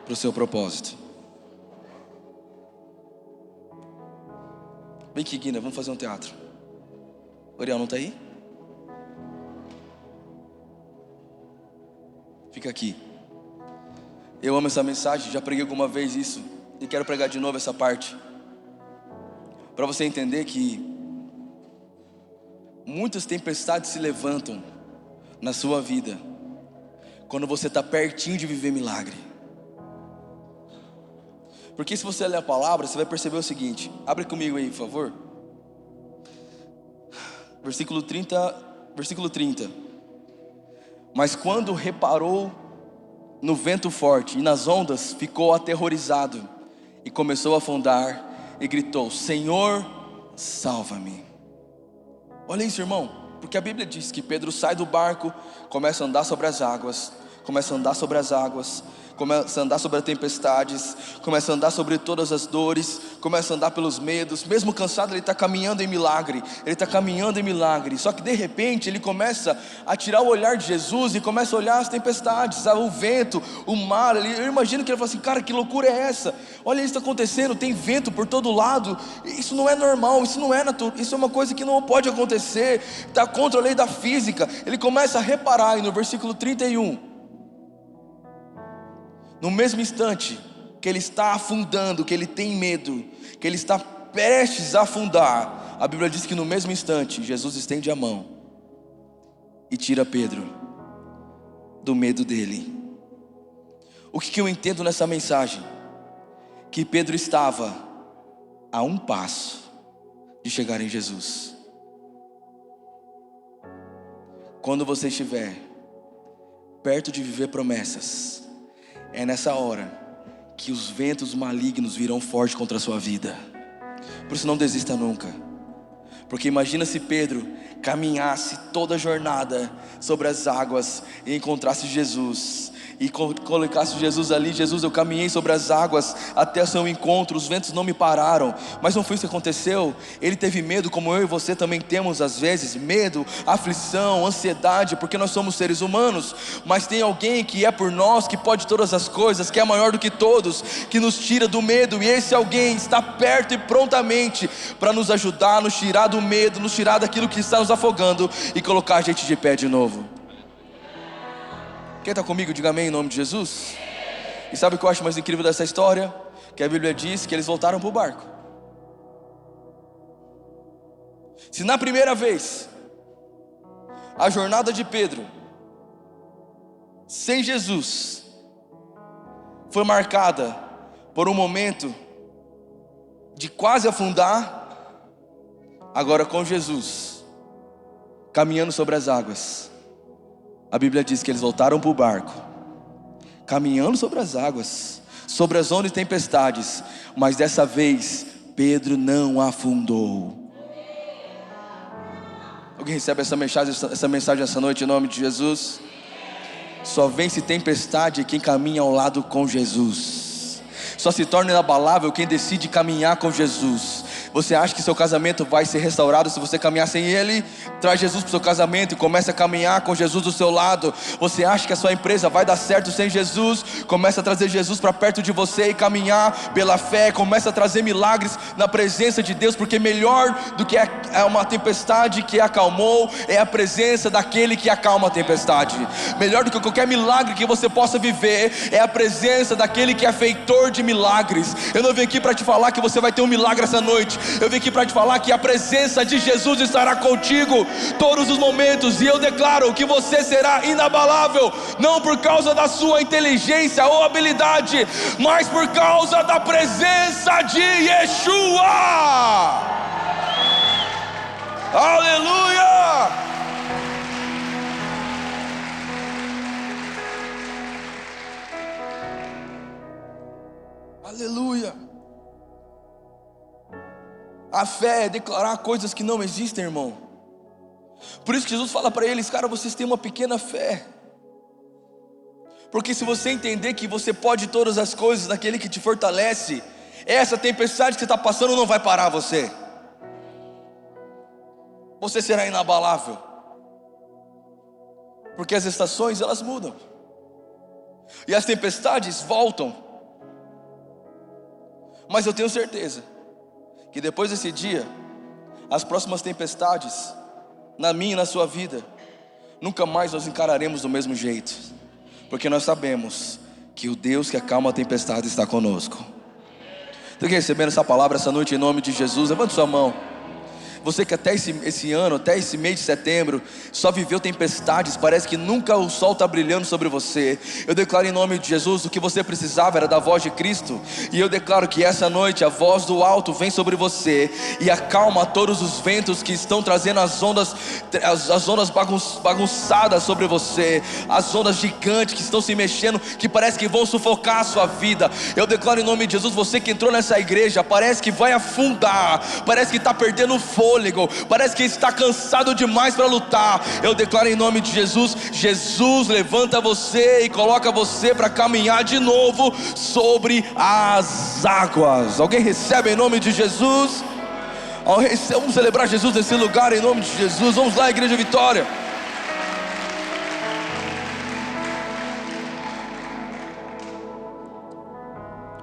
para o seu propósito. Vem aqui, Guina, vamos fazer um teatro. Oriel, não está aí? Fica aqui. Eu amo essa mensagem, já preguei alguma vez isso, e quero pregar de novo essa parte, para você entender que muitas tempestades se levantam na sua vida quando você está pertinho de viver milagre. Porque se você ler a palavra, você vai perceber o seguinte. Abre comigo aí, por favor. Versículo 30. Mas quando reparou no vento forte e nas ondas, ficou aterrorizado e começou a afundar e gritou: Senhor, salva-me. Olha isso, irmão, porque a Bíblia diz que Pedro sai do barco, começa a andar sobre as águas, começa a andar sobre as tempestades, começa a andar sobre todas as dores, começa a andar pelos medos. Mesmo cansado, ele está caminhando em milagre, só que de repente ele começa a tirar o olhar de Jesus e começa a olhar as tempestades, o vento, o mar. Eu imagino que ele fala assim: cara, que loucura é essa? Olha isso está acontecendo, tem vento por todo lado, isso não é normal, isso não é natural, isso é uma coisa que não pode acontecer, está contra a lei da física. Ele começa a reparar, e no versículo 31, no mesmo instante que ele está afundando, que ele tem medo, que ele está prestes a afundar, a Bíblia diz que no mesmo instante Jesus estende a mão e tira Pedro do medo dele. O que eu entendo nessa mensagem? Que Pedro estava a um passo de chegar em Jesus. Quando você estiver perto de viver promessas, é nessa hora que os ventos malignos virão forte contra a sua vida. Por isso não desista nunca. Porque imagina se Pedro caminhasse toda a jornada sobre as águas e encontrasse Jesus, e colocasse Jesus ali: Jesus, eu caminhei sobre as águas até o seu encontro, os ventos não me pararam. Mas não foi isso que aconteceu. Ele teve medo, como eu e você também temos às vezes, medo, aflição, ansiedade, porque nós somos seres humanos. Mas tem alguém que é por nós, que pode todas as coisas, que é maior do que todos, que nos tira do medo, e esse alguém está perto e prontamente para nos ajudar, nos tirar do medo, nos tirar daquilo que está nos afogando e colocar a gente de pé de novo. Quem está comigo, diga amém em nome de Jesus. E sabe o que eu acho mais incrível dessa história? Que a Bíblia diz que eles voltaram para o barco. Se na primeira vez a jornada de Pedro sem Jesus foi marcada por um momento de quase afundar, agora com Jesus caminhando sobre as águas, a Bíblia diz que eles voltaram para o barco, caminhando sobre as águas, sobre as ondas e tempestades, mas dessa vez Pedro não afundou. Alguém recebe essa mensagem essa noite em nome de Jesus? Só vence tempestade quem caminha ao lado com Jesus. Só se torna inabalável quem decide caminhar com Jesus. Você acha que seu casamento vai ser restaurado se você caminhar sem Ele? Traz Jesus para o seu casamento e comece a caminhar com Jesus do seu lado. Você acha que a sua empresa vai dar certo sem Jesus? Comece a trazer Jesus para perto de você e caminhar pela fé. Comece a trazer milagres na presença de Deus, porque melhor do que uma tempestade que acalmou é a presença daquele que acalma a tempestade. Melhor do que qualquer milagre que você possa viver é a presença daquele que é feitor de milagres. Eu não vim aqui para te falar que você vai ter um milagre essa noite. Eu vim aqui para te falar que a presença de Jesus estará contigo todos os momentos, e eu declaro que você será inabalável, não por causa da sua inteligência ou habilidade, mas por causa da presença de Yeshua. Aleluia! A fé é declarar coisas que não existem, irmão. Por isso que Jesus fala para eles: cara, vocês têm uma pequena fé. Porque se você entender que você pode todas as coisas naquele que te fortalece, essa tempestade que você está passando não vai parar você. Você será inabalável. Porque as estações, elas mudam. E as tempestades voltam. Mas eu tenho certeza que depois desse dia, as próximas tempestades, na minha e na sua vida, nunca mais nós encararemos do mesmo jeito. Porque nós sabemos que o Deus que acalma a tempestade está conosco. Você quer receber essa palavra essa noite em nome de Jesus? Levante sua mão. Você que até esse ano, até esse mês de setembro, só viveu tempestades, parece que nunca o sol está brilhando sobre você. Eu declaro em nome de Jesus, o que você precisava era da voz de Cristo. E eu declaro que essa noite a voz do alto vem sobre você e acalma todos os ventos que estão trazendo as ondas bagunçadas sobre você, as ondas gigantes que estão se mexendo, que parece que vão sufocar a sua vida. Eu declaro em nome de Jesus, você que entrou nessa igreja, parece que vai afundar, parece que está perdendo fôlego, parece que está cansado demais para lutar. Eu declaro em nome de Jesus, Jesus levanta você e coloca você para caminhar de novo sobre as águas. Alguém recebe em nome de Jesus? Vamos celebrar Jesus nesse lugar em nome de Jesus. Vamos lá, Igreja Vitória.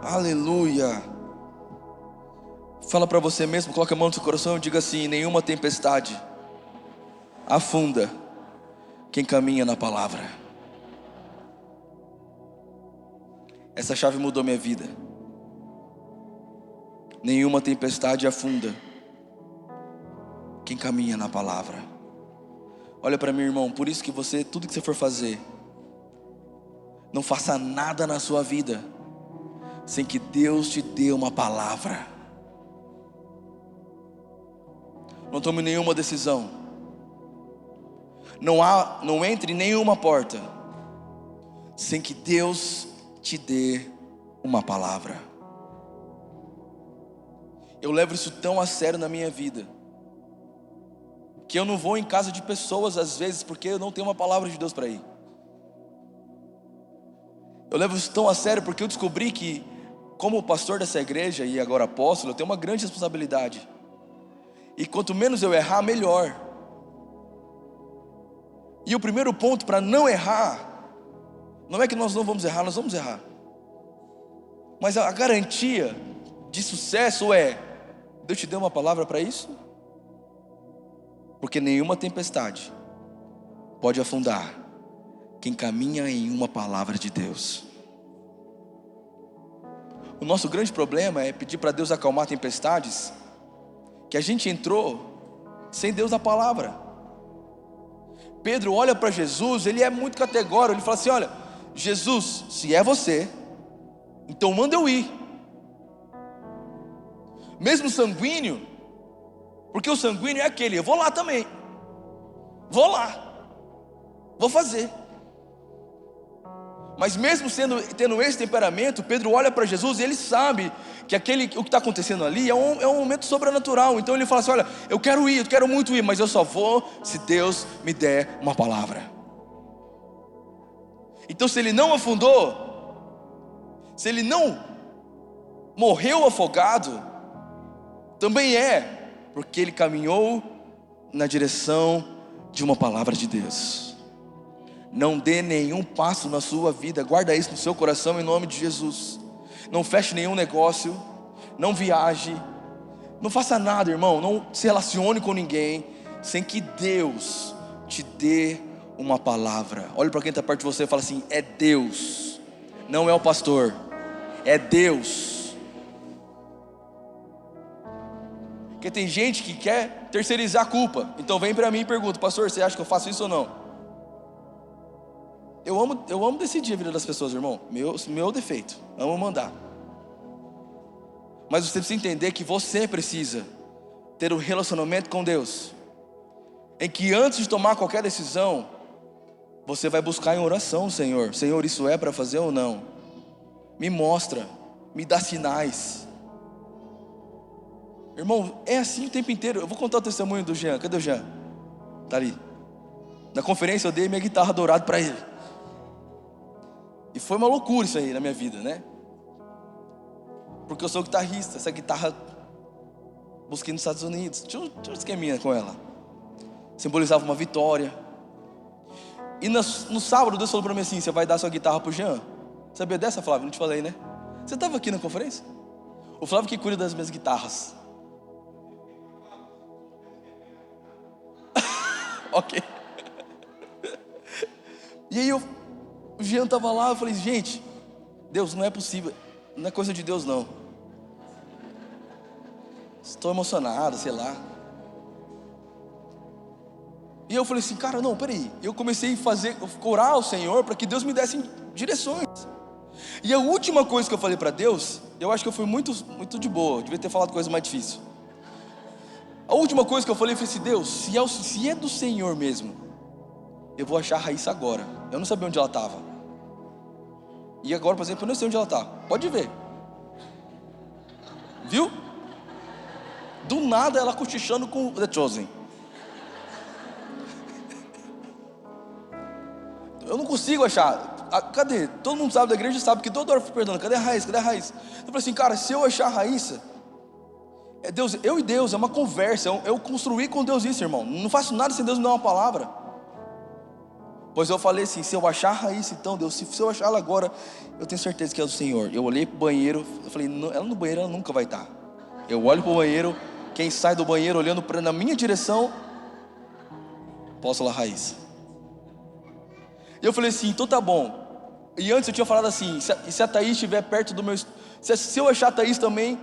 Aleluia. Fala para você mesmo, coloca a mão no seu coração e diga assim: nenhuma tempestade afunda quem caminha na palavra. Essa chave mudou minha vida. Nenhuma tempestade afunda quem caminha na palavra. Olha para mim, irmão, por isso que você, tudo que você for fazer, não faça nada na sua vida sem que Deus te dê uma palavra. Não tome nenhuma decisão. Não entre em nenhuma porta sem que Deus te dê uma palavra. Eu levo isso tão a sério na minha vida, que eu não vou em casa de pessoas às vezes porque eu não tenho uma palavra de Deus para ir. Eu levo isso tão a sério porque eu descobri que, como pastor dessa igreja e agora apóstolo, eu tenho uma grande responsabilidade. E quanto menos eu errar, melhor. E o primeiro ponto para não errar, não é que nós não vamos errar, nós vamos errar. Mas a garantia de sucesso é: Deus te deu uma palavra para isso? Porque nenhuma tempestade pode afundar quem caminha em uma palavra de Deus. O nosso grande problema é pedir para Deus acalmar tempestades que a gente entrou sem Deus na palavra. Pedro olha para Jesus, ele é muito categórico, ele fala assim: olha, Jesus, se é você, então manda eu ir. Mesmo sanguíneo, porque o sanguíneo é aquele: eu vou lá também, vou lá, vou fazer. Mas mesmo tendo esse temperamento, Pedro olha para Jesus e ele sabe que o que está acontecendo ali é um momento sobrenatural. Então ele fala assim: olha, eu quero muito ir, mas eu só vou se Deus me der uma palavra. Então se ele não afundou, se ele não morreu afogado, também é porque ele caminhou na direção de uma palavra de Deus. Não dê nenhum passo na sua vida, guarda isso no seu coração em nome de Jesus. Não feche nenhum negócio, não viaje, não faça nada, irmão, não se relacione com ninguém sem que Deus te dê uma palavra. Olhe para quem está perto de você e fala assim: é Deus, não é o pastor, é Deus. Porque tem gente que quer terceirizar a culpa. Então vem para mim e pergunta: pastor, você acha que eu faço isso ou não? Eu amo decidir a vida das pessoas, irmão. Meu defeito, amo mandar. Mas você precisa entender que você precisa ter um relacionamento com Deus, em que antes de tomar qualquer decisão, você vai buscar em oração: Senhor, isso é para fazer ou não? Me mostra, me dá sinais. Irmão, é assim o tempo inteiro. Eu vou contar o testemunho do Jean. Cadê o Jean? Tá ali. Na conferência eu dei minha guitarra dourada para ele. E foi uma loucura isso aí na minha vida, né? Porque eu sou guitarrista. Essa guitarra busquei nos Estados Unidos. Tinha um esqueminha com ela. Simbolizava uma vitória. E no sábado Deus falou para mim assim: você vai dar sua guitarra pro Jean. Sabia dessa, Flávio? Não te falei, né? Você estava aqui na conferência? O Flávio que cuida das minhas guitarras. Ok. E aí o Jean estava lá, eu falei: gente, Deus, não é possível. Não é coisa de Deus não. Estou emocionado, sei lá. E eu falei assim: cara, não, peraí. Eu comecei a orar ao Senhor para que Deus me desse direções. E a última coisa que eu falei para Deus, eu acho que eu fui muito de boa, devia ter falado coisa mais difícil. A última coisa que eu falei foi assim: Deus, se é do Senhor mesmo, eu vou achar a Raíssa agora. Eu não sabia onde ela estava. E agora, por exemplo, eu não sei onde ela está. Pode ver. Viu? Do nada ela cochichando com The Chosen. Eu não consigo achar. Cadê? Todo mundo sabe da igreja, sabe que toda hora eu fui perguntando: cadê a Raíssa? Cadê a Raíssa? Eu falei assim: cara, se eu achar a Raíssa, é Deus, eu e Deus, é uma conversa. Eu construí com Deus isso, irmão. Não faço nada sem Deus me dar uma palavra. Pois eu falei assim: se eu achar a Raíssa, então Deus, se eu achar ela agora, eu tenho certeza que é do Senhor. Eu olhei pro banheiro, eu falei: ela no banheiro ela nunca vai estar. Eu olho pro banheiro, quem sai do banheiro olhando na minha direção, apóstola Raíssa. E eu falei assim: então tá bom. E antes eu tinha falado assim: se a Thaís estiver perto do meu... Se eu achar a Thaís também,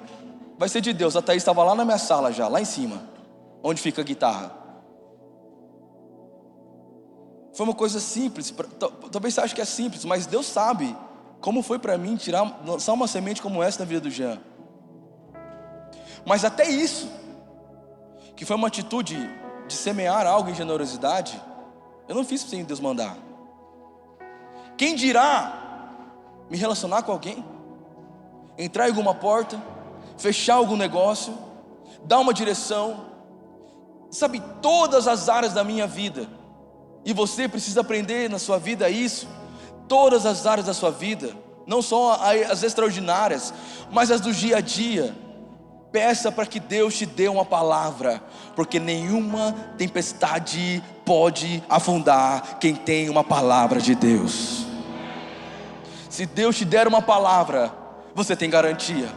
vai ser de Deus. A Thaís estava lá na minha sala já, lá em cima, onde fica a guitarra. Foi uma coisa simples. Talvez você ache que é simples, mas Deus sabe como foi para mim lançar uma semente como essa na vida do Jean. Mas até isso, que foi uma atitude de semear algo em generosidade, eu não fiz sem Deus mandar. Quem dirá me relacionar com alguém, entrar em alguma porta, fechar algum negócio, dar uma direção, sabe, todas as áreas da minha vida. E você precisa aprender na sua vida isso. Todas as áreas da sua vida, não só as extraordinárias, mas as do dia a dia. Peça para que Deus te dê uma palavra, porque nenhuma tempestade pode afundar quem tem uma palavra de Deus. Se Deus te der uma palavra, você tem garantia.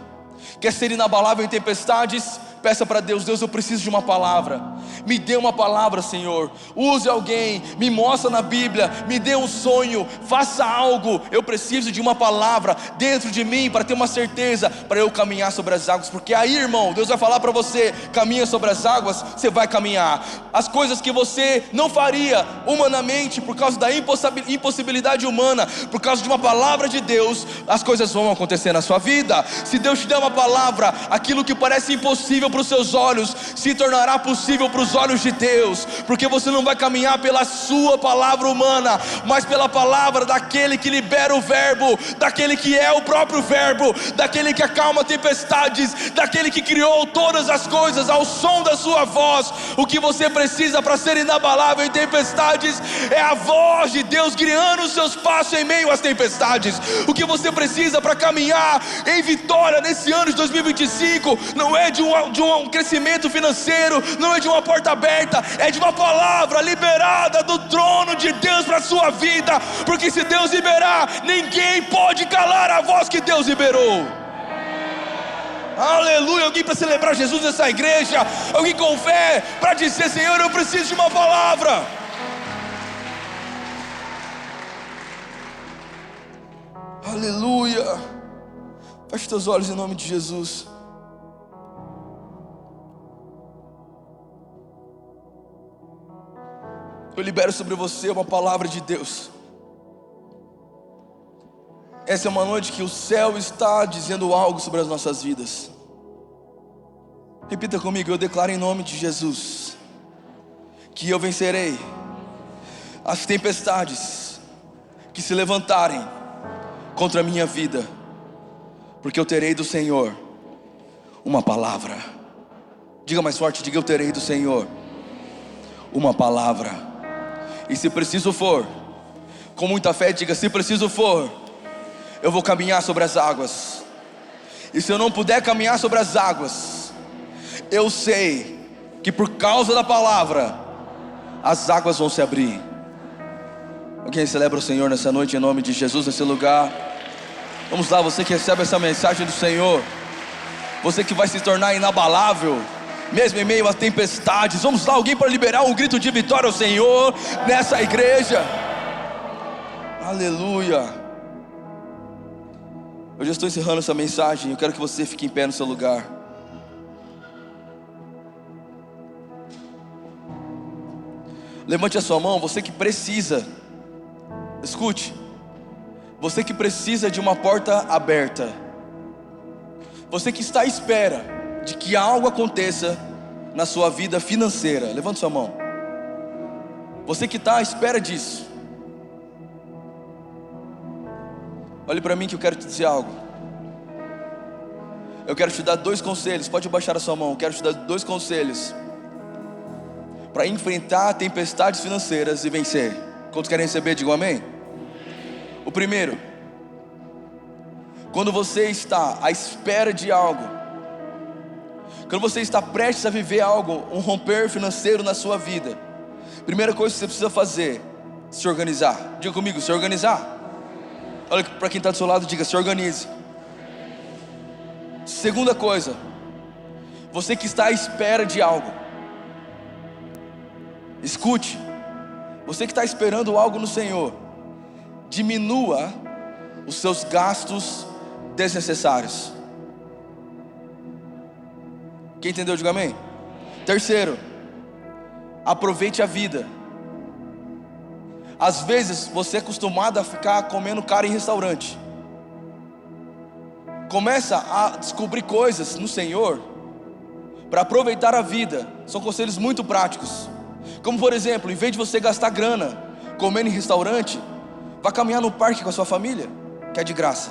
Quer ser inabalável em tempestades? Peça para Deus: Deus, eu preciso de uma palavra. Me dê uma palavra, Senhor. Use alguém, me mostra na Bíblia, me dê um sonho, faça algo. Eu preciso de uma palavra dentro de mim para ter uma certeza, para eu caminhar sobre as águas. Porque aí, irmão, Deus vai falar para você: caminha sobre as águas, você vai caminhar. As coisas que você não faria humanamente, por causa da impossibilidade humana, por causa de uma palavra de Deus, as coisas vão acontecer na sua vida. Se Deus te der uma palavra, aquilo que parece impossível para os seus olhos se tornará possível para os olhos de Deus, porque você não vai caminhar pela sua palavra humana, mas pela palavra daquele que libera o verbo, daquele que é o próprio verbo, daquele que acalma tempestades, daquele que criou todas as coisas ao som da sua voz. O que você precisa para ser inabalável em tempestades é a voz de Deus guiando os seus passos em meio às tempestades. O que você precisa para caminhar em vitória nesse ano de 2025 não é de um crescimento financeiro, não é de uma porta aberta, é de uma palavra liberada do trono de Deus para a sua vida. Porque se Deus liberar, ninguém pode calar a voz que Deus liberou. Aleluia. Alguém para celebrar Jesus nessa igreja, alguém com fé para dizer: Senhor, eu preciso de uma palavra. Aleluia. Feche teus olhos em nome de Jesus. Eu libero sobre você uma palavra de Deus. Essa é uma noite que o céu está dizendo algo sobre as nossas vidas. Repita comigo: eu declaro em nome de Jesus que eu vencerei as tempestades que se levantarem contra a minha vida, porque eu terei do Senhor uma palavra. Diga mais forte, diga: eu terei do Senhor uma palavra. E se preciso for, com muita fé, diga: se preciso for, eu vou caminhar sobre as águas. E se eu não puder caminhar sobre as águas, eu sei que por causa da palavra, as águas vão se abrir. Alguém celebra o Senhor nessa noite, em nome de Jesus, nesse lugar? Vamos lá, você que recebe essa mensagem do Senhor, você que vai se tornar inabalável, mesmo em meio às tempestades. Vamos lá, alguém para liberar um grito de vitória ao Senhor nessa igreja. Aleluia. Eu já estou encerrando essa mensagem. Eu quero que você fique em pé no seu lugar. Levante a sua mão, você que precisa. Escute, você que precisa de uma porta aberta, você que está à espera de que algo aconteça na sua vida financeira, levante sua mão. Você que está à espera disso, olhe para mim que eu quero te dizer algo. Eu quero te dar 2 conselhos. Pode baixar a sua mão. Eu quero te dar 2 conselhos para enfrentar tempestades financeiras e vencer. Quantos querem receber? Digam amém. O primeiro: quando você está à espera de algo, quando você está prestes a viver algo, um romper financeiro na sua vida, primeira coisa que você precisa fazer: se organizar. Diga comigo: se organizar. Olha para quem está do seu lado, diga: se organize. Segunda coisa: você que está à espera de algo, escute, você que está esperando algo no Senhor, diminua os seus gastos desnecessários. Quem entendeu, diga amém. Terceiro: aproveite a vida. Às vezes você é acostumado a ficar comendo caro em restaurante. Começa a descobrir coisas no Senhor para aproveitar a vida. São conselhos muito práticos. Como por exemplo, em vez de você gastar grana comendo em restaurante, vá caminhar no parque com a sua família, que é de graça.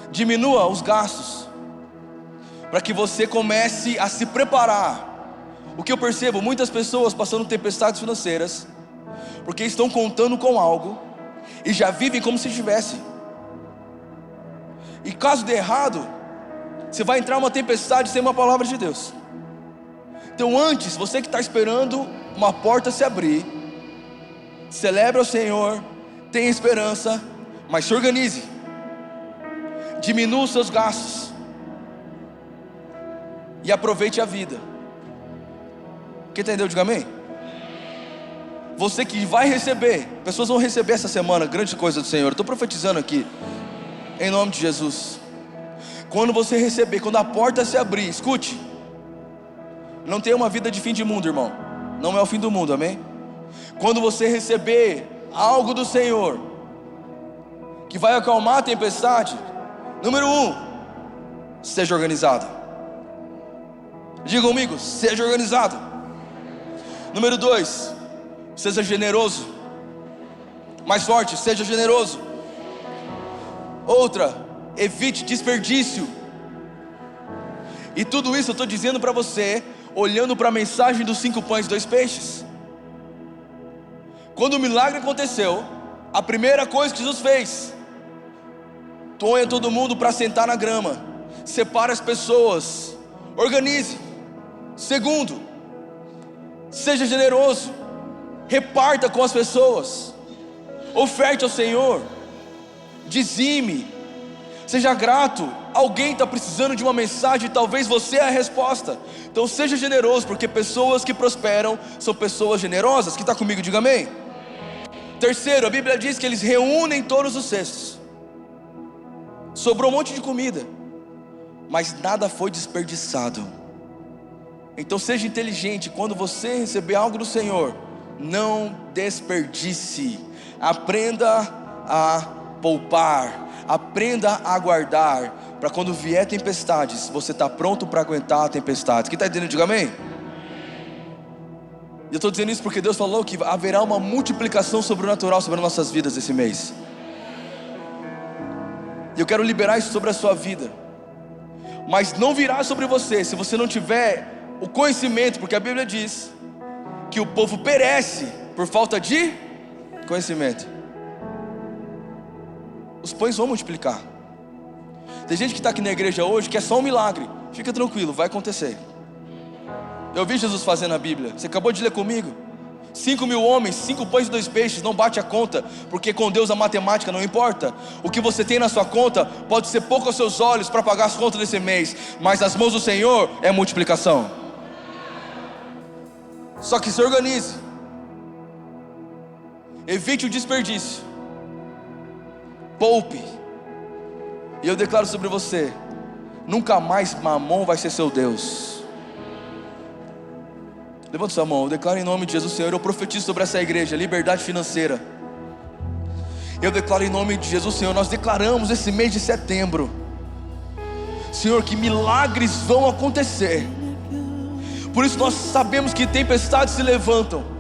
Diminua os gastos, para que você comece a se preparar. O que eu percebo, muitas pessoas passando tempestades financeiras, porque estão contando com algo e já vivem como se tivesse. E caso dê errado, você vai entrar numa tempestade sem uma palavra de Deus. Então antes, você que está esperando uma porta se abrir, celebre ao Senhor, tenha esperança, mas se organize. Diminua os seus gastos e aproveite a vida. Quem entendeu, diga amém. Você que vai receber, pessoas vão receber essa semana grande coisa do Senhor. Eu estou profetizando aqui, em nome de Jesus. Quando você receber, quando a porta se abrir, escute, não tenha uma vida de fim de mundo, irmão. Não é o fim do mundo, amém? Quando você receber algo do Senhor que vai acalmar a tempestade, número 1, seja organizado. Diga comigo: seja organizado. Número 2, seja generoso. Mais forte: seja generoso. Outra: evite desperdício. E tudo isso eu estou dizendo para você, olhando para a mensagem dos 5 pães e 2 peixes. Quando o milagre aconteceu, a primeira coisa que Jesus fez: ponha todo mundo para sentar na grama, separe as pessoas, organize. Segundo, seja generoso, reparta com as pessoas, oferte ao Senhor, dizime, seja grato. Alguém está precisando de uma mensagem, talvez você é a resposta. Então seja generoso, porque pessoas que prosperam são pessoas generosas. Quem está comigo, diga amém. Terceiro, a Bíblia diz que eles reúnem todos os cestos. Sobrou um monte de comida, mas nada foi desperdiçado. Então seja inteligente. Quando você receber algo do Senhor, não desperdice. Aprenda a poupar, aprenda a guardar, para quando vier tempestades, você está pronto para aguentar a tempestade. Quem está entendendo, diga amém. E eu estou dizendo isso porque Deus falou que haverá uma multiplicação sobrenatural sobre as nossas vidas esse mês. E eu quero liberar isso sobre a sua vida. Mas não virá sobre você se você não tiver o conhecimento, porque a Bíblia diz que o povo perece por falta de conhecimento. Os pães vão multiplicar. Tem gente que está aqui na igreja hoje que é só um milagre. Fica tranquilo, vai acontecer. Eu vi Jesus fazendo na Bíblia. Você acabou de ler comigo. 5.000 homens, 5 pães e 2 peixes. Não bate a conta, porque com Deus a matemática não importa. O que você tem na sua conta pode ser pouco aos seus olhos para pagar as contas desse mês, mas as mãos do Senhor é multiplicação. Só que se organize. Evite o desperdício. Poupe. E eu declaro sobre você: nunca mais Mamon vai ser seu Deus. Levanta sua mão. Eu declaro em nome de Jesus, Senhor, eu profetizo sobre essa igreja liberdade financeira. Eu declaro em nome de Jesus, Senhor, nós declaramos esse mês de setembro, Senhor, que milagres vão acontecer. Por isso nós sabemos que tempestades se levantam.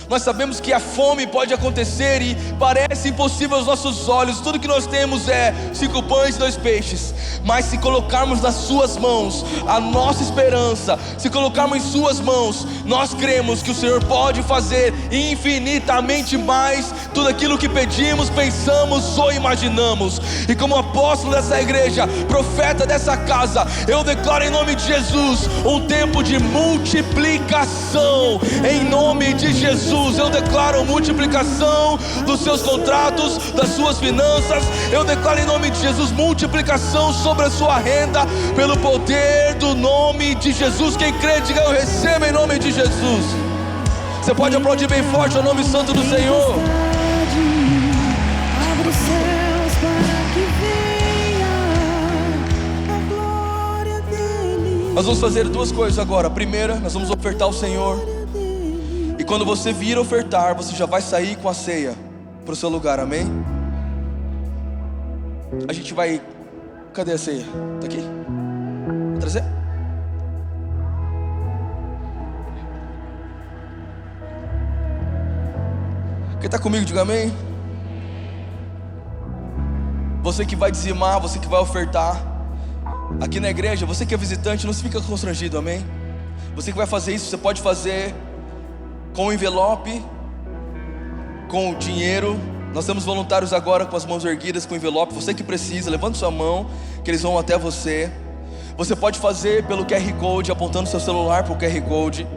Nós sabemos que a fome pode acontecer e parece impossível aos nossos olhos. Tudo que nós temos é 5 pães e 2 peixes. Mas se colocarmos nas suas mãos a nossa esperança, se colocarmos em suas mãos, nós cremos que o Senhor pode fazer infinitamente mais tudo aquilo que pedimos, pensamos ou imaginamos. E como apóstolo dessa igreja, profeta dessa casa, eu declaro em nome de Jesus um tempo de multiplicação. Em nome de Jesus eu declaro multiplicação dos seus contratos, das suas finanças. Eu declaro em nome de Jesus multiplicação sobre a sua renda, pelo poder do nome de Jesus. Quem crê, diga eu recebo em nome de Jesus. Você pode aplaudir bem forte o nome santo do Senhor. Abre os céus para que venha a glória dele. Nós vamos fazer 2 coisas agora. A primeira, nós vamos ofertar ao Senhor. E quando você vir ofertar, você já vai sair com a ceia para o seu lugar, amém? A gente vai... Cadê a ceia? Está aqui? Vai trazer? Quem está comigo, diga amém. Você que vai dizimar, você que vai ofertar aqui na igreja, você que é visitante, não se fica constrangido, amém? Você que vai fazer isso, você pode fazer com o envelope, com o dinheiro. Nós temos voluntários agora com as mãos erguidas, com o envelope. Você que precisa, levante sua mão, que eles vão até você. Você pode fazer pelo QR Code, apontando seu celular para o QR Code.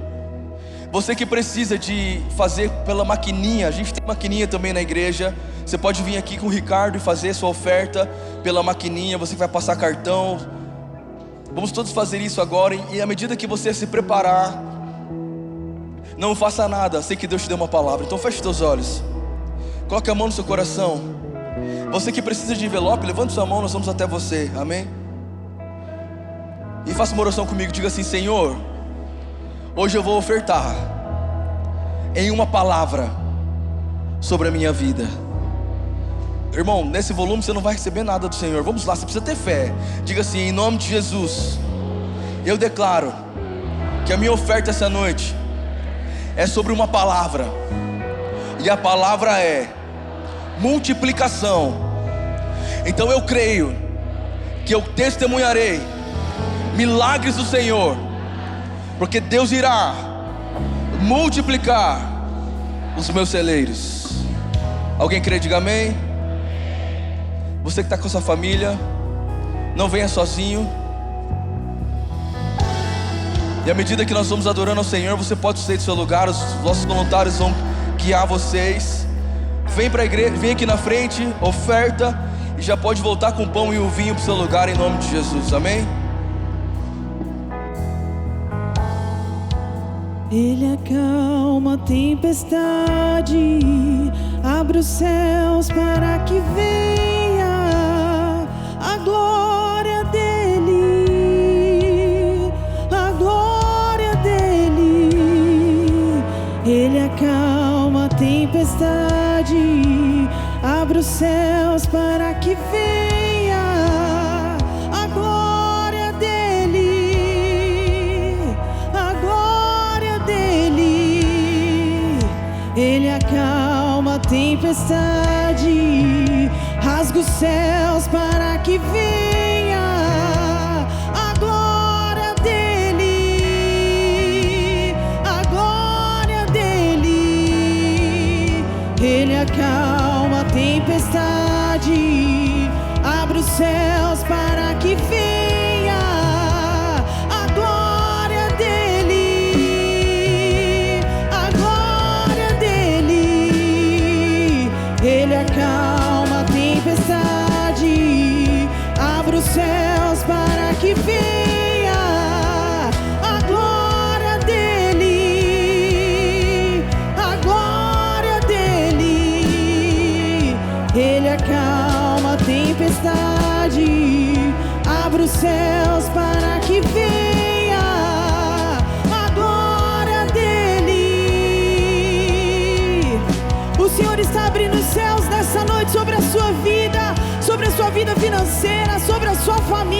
Você que precisa de fazer pela maquininha, a gente tem maquininha também na igreja. Você pode vir aqui com o Ricardo e fazer sua oferta pela maquininha. Você que vai passar cartão. Vamos todos fazer isso agora. E à medida que você se preparar, não faça nada, sei que Deus te deu uma palavra. Então feche seus olhos, coloque a mão no seu coração. Você que precisa de envelope, levante sua mão, nós vamos até você, amém? E faça uma oração comigo, diga assim: Senhor, hoje eu vou ofertar em uma palavra sobre a minha vida. Irmão, nesse volume você não vai receber nada do Senhor. Vamos lá, você precisa ter fé. Diga assim: em nome de Jesus, eu declaro que a minha oferta essa noite é sobre uma palavra, e a palavra é multiplicação. Então eu creio que eu testemunharei milagres do Senhor, porque Deus irá multiplicar os meus celeiros. Alguém crê, diga amém. Você que está com sua família, não venha sozinho. E à medida que nós vamos adorando ao Senhor, você pode sair do seu lugar. Os nossos voluntários vão guiar vocês. Vem para a igreja, vem aqui na frente, oferta, e já pode voltar com o pão e o vinho para o seu lugar em nome de Jesus, amém? Ele acalma a tempestade, abre os céus para que venha a glória dele, a glória dele. Ele acalma a tempestade, abre os céus para que venha a glória dele, a glória dele. Ele acalma a tempestade, rasga os céus para que venha a glória dele, acalma a tempestade, abre os céus para que venha a glória dele, a glória dele. Ele acalma a tempestade, abre os céus para que venha a glória dele, a glória dele. Ele acalma a tempestade, abre os céus para que venha a glória dele. O Senhor está abrindo os céus nessa noite sobre a sua vida financeira, sobre a sua família.